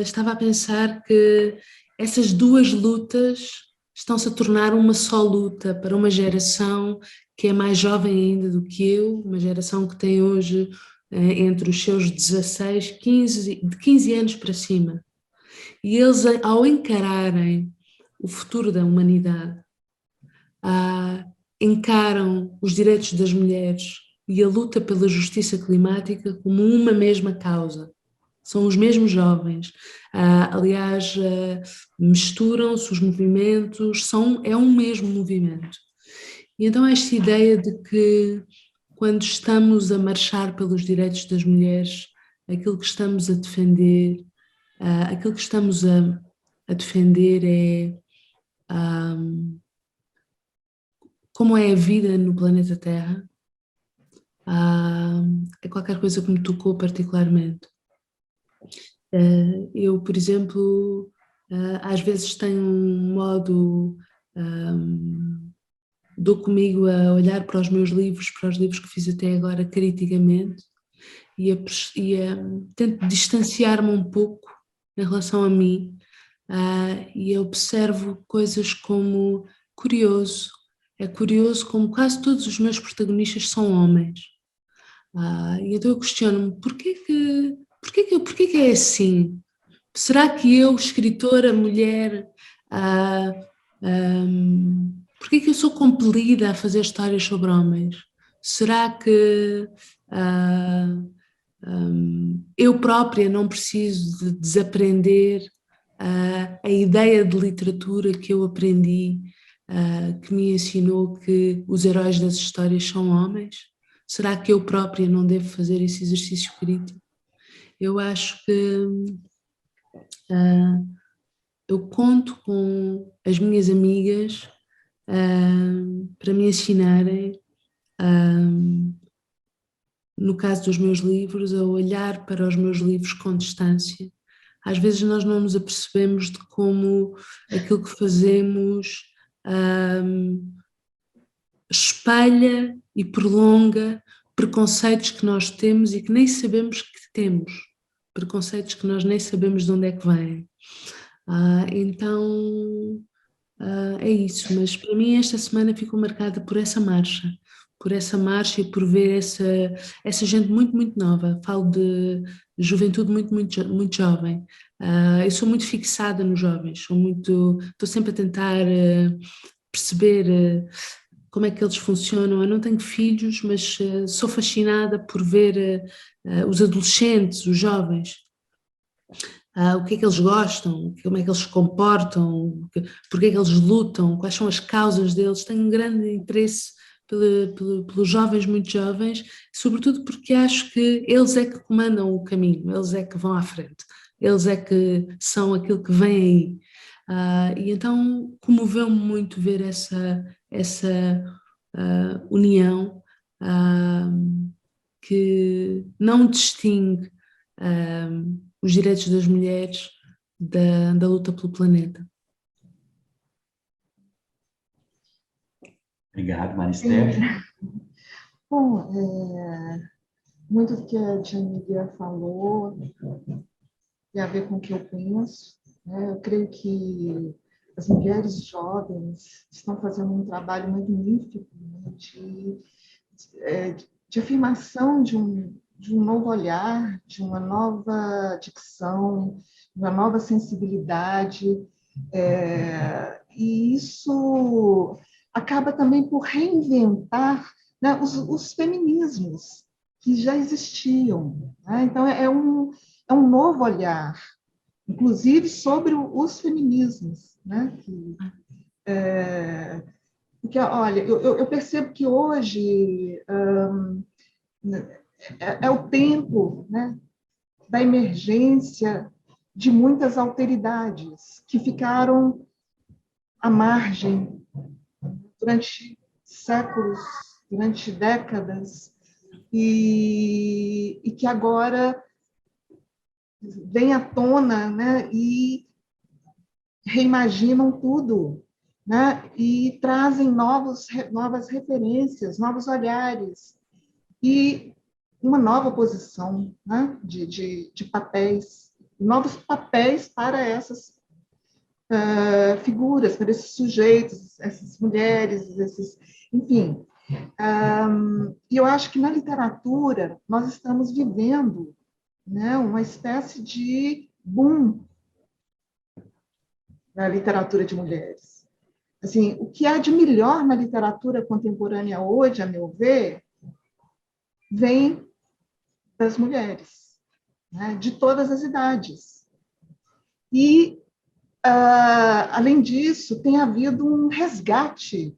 estava a pensar que essas duas lutas estão-se a tornar uma só luta para uma geração que é mais jovem ainda do que eu, uma geração que tem hoje entre os seus 16, 15, de 15 anos para cima. E eles, ao encararem o futuro da humanidade, encaram os direitos das mulheres e a luta pela justiça climática como uma mesma causa. São os mesmos jovens. Aliás, misturam-se os movimentos, é um mesmo movimento. E então esta ideia de que quando estamos a marchar pelos direitos das mulheres, aquilo que estamos a defender, é como é a vida no planeta Terra, é qualquer coisa que me tocou particularmente. Eu, por exemplo, às vezes tenho um modo, dou comigo a olhar para os meus livros, para os livros que fiz até agora, criticamente, e tento distanciar-me um pouco em relação a mim, e observo coisas como é curioso como quase todos os meus protagonistas são homens. E então eu questiono-me, porquê que é assim? Será que eu, escritora, mulher, porquê que eu sou compelida a fazer histórias sobre homens? Será que eu própria não preciso de desaprender a ideia de literatura que eu aprendi, que me ensinou que os heróis das histórias são homens? Será que eu própria não devo fazer esse exercício crítico? Eu acho que eu conto com as minhas amigas para me ensinarem, no caso dos meus livros, a olhar para os meus livros com distância. Às vezes nós não nos apercebemos de como aquilo que fazemos espelha e prolonga preconceitos que nós temos e que nem sabemos que temos, preconceitos que nós nem sabemos de onde é que vêm. Então é isso, mas para mim esta semana ficou marcada por essa marcha e por ver essa gente muito, muito nova. Falo de juventude muito, muito, muito jovem. Eu sou muito fixada nos jovens, estou sempre a tentar perceber como é que eles funcionam. Eu não tenho filhos, mas sou fascinada por ver os adolescentes, os jovens. O que é que eles gostam, como é que eles se comportam, porque é que eles lutam, quais são as causas deles. Tenho um grande interesse pelos jovens, muito jovens, sobretudo porque acho que eles é que comandam o caminho, eles é que vão à frente, eles é que são aquilo que vem aí. E então comoveu-me muito ver essa união que não distingue os direitos das mulheres da luta pelo planeta. Obrigado, Maristela. Bom, muito do que a Djanília falou tem a ver com o que eu penso, né? Eu creio que as mulheres jovens estão fazendo um trabalho magnífico, né, de afirmação de um novo olhar, de uma nova dicção, de uma nova sensibilidade, e isso acaba também por reinventar, né, os feminismos que já existiam, né? Então, é um novo olhar, inclusive sobre os feminismos, né? Porque, olha, eu percebo que hoje é o tempo, né, da emergência de muitas alteridades que ficaram à margem durante séculos, durante décadas, e que agora vem à tona, né, e reimaginam tudo, né, e trazem novas referências, novos olhares, e uma nova posição, né, de papéis, novos papéis para essas figuras, para esses sujeitos, essas mulheres, enfim. E eu acho que na literatura nós estamos vivendo, né, uma espécie de boom na literatura de mulheres. Assim, o que há de melhor na literatura contemporânea hoje, a meu ver, vem das mulheres, né, de todas as idades. E, além disso, tem havido um resgate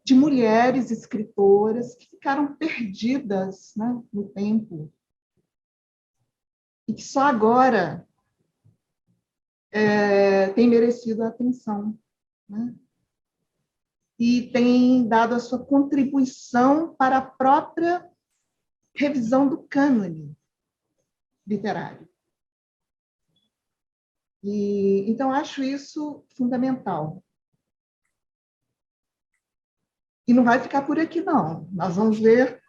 de mulheres escritoras que ficaram perdidas, né, no tempo, e que só agora têm merecido a atenção, né? E têm dado a sua contribuição para a própria revisão do cânone literário. Então, acho isso fundamental. E não vai ficar por aqui, não. Nós vamos ver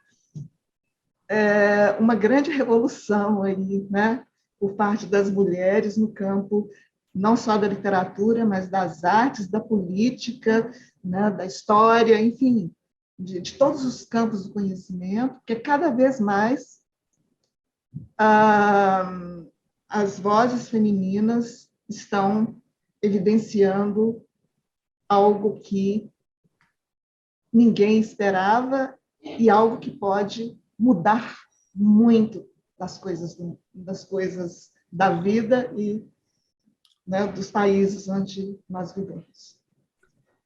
uma grande revolução aí, né, por parte das mulheres no campo não só da literatura, mas das artes, da política, né, da história, enfim, de todos os campos do conhecimento, porque cada vez mais as vozes femininas estão evidenciando algo que ninguém esperava e algo que pode mudar muito das coisas da vida e, né, dos países onde nós vivemos.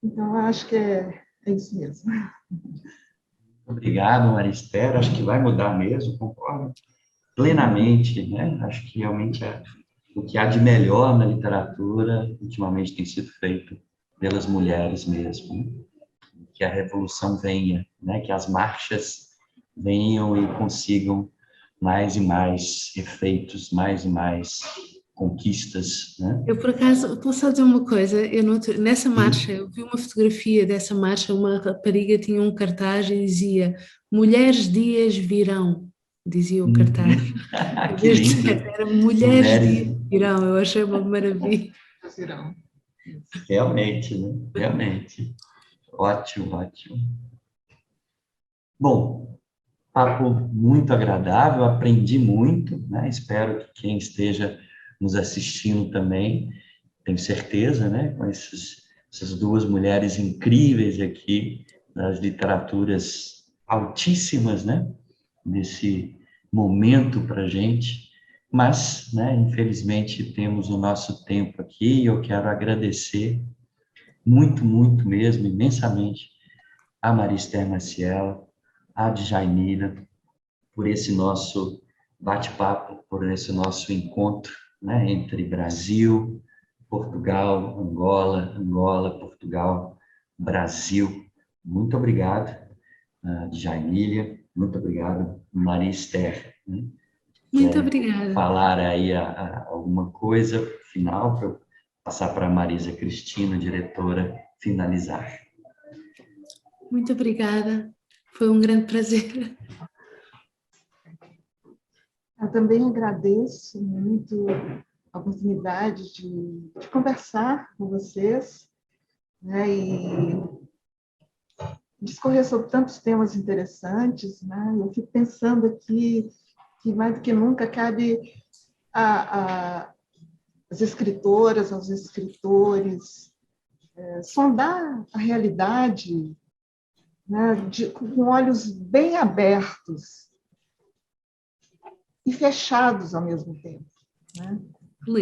Então, acho que é isso mesmo. Obrigado, Maristério. Acho que vai mudar mesmo, concordo plenamente, né? Acho que realmente o que há de melhor na literatura ultimamente tem sido feito pelas mulheres mesmo, né? Que a revolução venha, né? Que as marchas venham e consigam mais e mais efeitos, mais e mais conquistas, né? Eu, por acaso, posso só dizer uma coisa? Nessa marcha, Sim. eu vi uma fotografia dessa marcha, uma rapariga tinha um cartaz e dizia Mulheres Dias Virão, dizia o cartaz. Em Que vez de lindo. ser, era Mulheres Mulheres, Dias Virão, eu achei uma maravilha. realmente, né? Realmente. Ótimo, ótimo. Bom, papo muito agradável, aprendi muito, né? Espero que quem esteja nos assistindo também, tenho certeza, né? Com essas duas mulheres incríveis aqui, das literaturas altíssimas, né? Desse momento para a gente, mas, né? Infelizmente, temos o nosso tempo aqui e eu quero agradecer muito, muito mesmo, imensamente, a Maristel Maciel, a Djaimila, por esse nosso bate-papo, por esse nosso encontro, né, entre Brasil, Portugal, Angola, Portugal, Brasil. Muito obrigado, Djaimila, muito obrigado, Maria Esther. Né? Muito Quer obrigada. falar aí alguma coisa final para eu passar para a Marisa Cristina, diretora, finalizar. Muito obrigada. Foi um grande prazer. também agradeço muito a oportunidade de conversar com vocês, né, e discorrer sobre tantos temas interessantes, né? Eu fico pensando aqui que, mais do que nunca, cabe às escritoras, aos escritores, sondar a realidade, né, com olhos bem abertos e fechados ao mesmo tempo, né?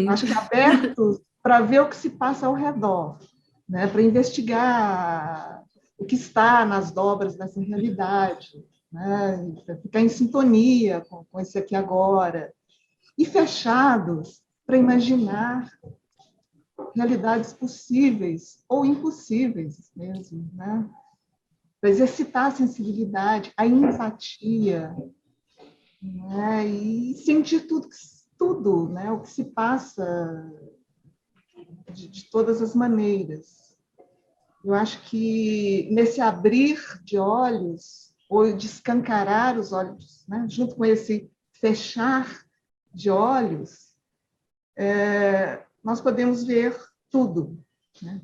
Acho que abertos para ver o que se passa ao redor, né, para investigar o que está nas dobras dessa realidade, né, para ficar em sintonia com esse aqui agora, e fechados para imaginar realidades possíveis ou impossíveis mesmo, né, para exercitar a sensibilidade, a empatia, né, e sentir tudo, né, o que se passa de todas as maneiras. Eu acho que nesse abrir de olhos, ou de escancarar os olhos, né, junto com esse fechar de olhos, nós podemos ver tudo, né,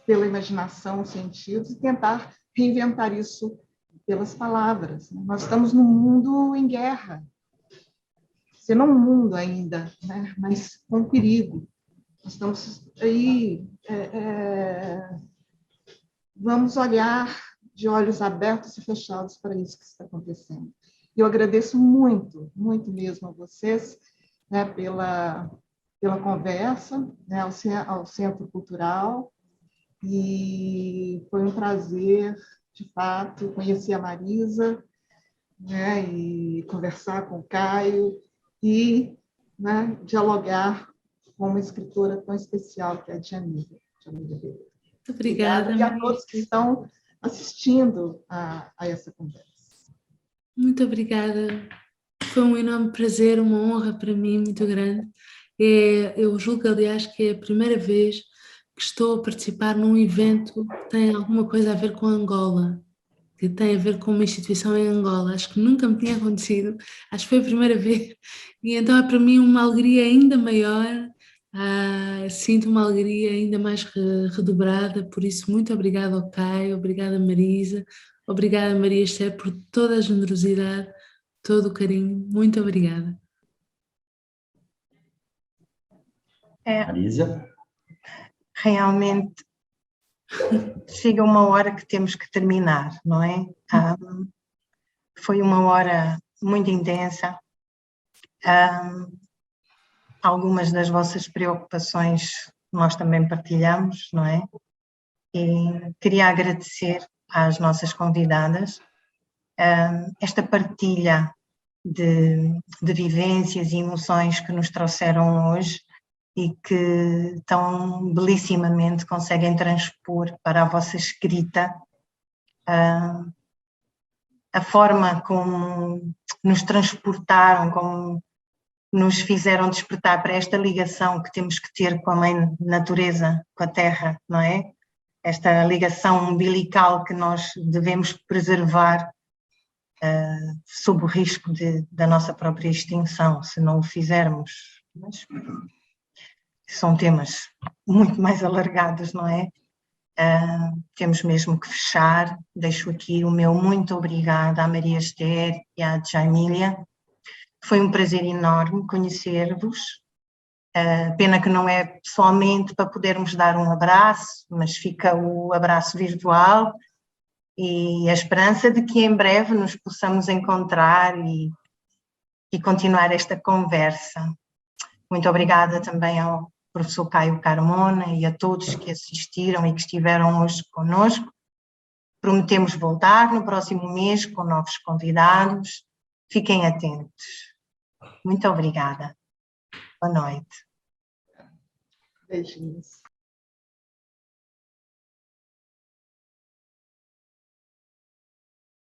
pela imaginação, sentidos, e tentar reinventar isso pelas palavras. Nós estamos num mundo em guerra, se não um mundo ainda, né, mas com perigo. Nós estamos aí, vamos olhar de olhos abertos e fechados para isso que está acontecendo. Eu agradeço muito, muito mesmo a vocês, né, pela conversa, né, ao Centro Cultural, e foi um prazer, de fato, conhecer a Marisa, né, e conversar com o Caio, e, né, dialogar com uma escritora tão especial que é a Djamila Ribeiro. Obrigada, E a todos que estão assistindo a essa conversa. Muito obrigada. Foi um enorme prazer, uma honra para mim muito grande. Eu julgo, aliás, que é a primeira vez que estou a participar num evento que tem alguma coisa a ver com Angola, que tem a ver com uma instituição em Angola. Acho que nunca me tinha acontecido, acho que foi a primeira vez. E então é para mim uma alegria ainda maior, sinto uma alegria ainda mais redobrada, por isso muito obrigada ao Caio, obrigada Marisa, obrigada Maria Esther por toda a generosidade, todo o carinho, muito obrigada. Marisa? Realmente chega uma hora que temos que terminar, não é? Foi uma hora muito intensa. Algumas das vossas preocupações nós também partilhamos, não é? E queria agradecer às nossas convidadas esta partilha de vivências e emoções que nos trouxeram hoje e que tão belissimamente conseguem transpor para a vossa escrita a forma como nos transportaram, como nos fizeram despertar para esta ligação que temos que ter com a mãe natureza, com a terra, não é? Esta ligação umbilical que nós devemos preservar sob o risco da nossa própria extinção, se não o fizermos. Mas são temas muito mais alargados, não é? Temos mesmo que fechar. Deixo aqui o meu muito obrigada à Maria Esther e à Djamila. Foi um prazer enorme conhecer-vos. Pena que não é pessoalmente para podermos dar um abraço, mas fica o abraço virtual e a esperança de que em breve nos possamos encontrar e continuar esta conversa. Muito obrigada também ao professor Caio Carmona e a todos que assistiram e que estiveram hoje conosco. Prometemos voltar no próximo mês com novos convidados. Fiquem atentos. Muito obrigada. Boa noite. Beijinhos.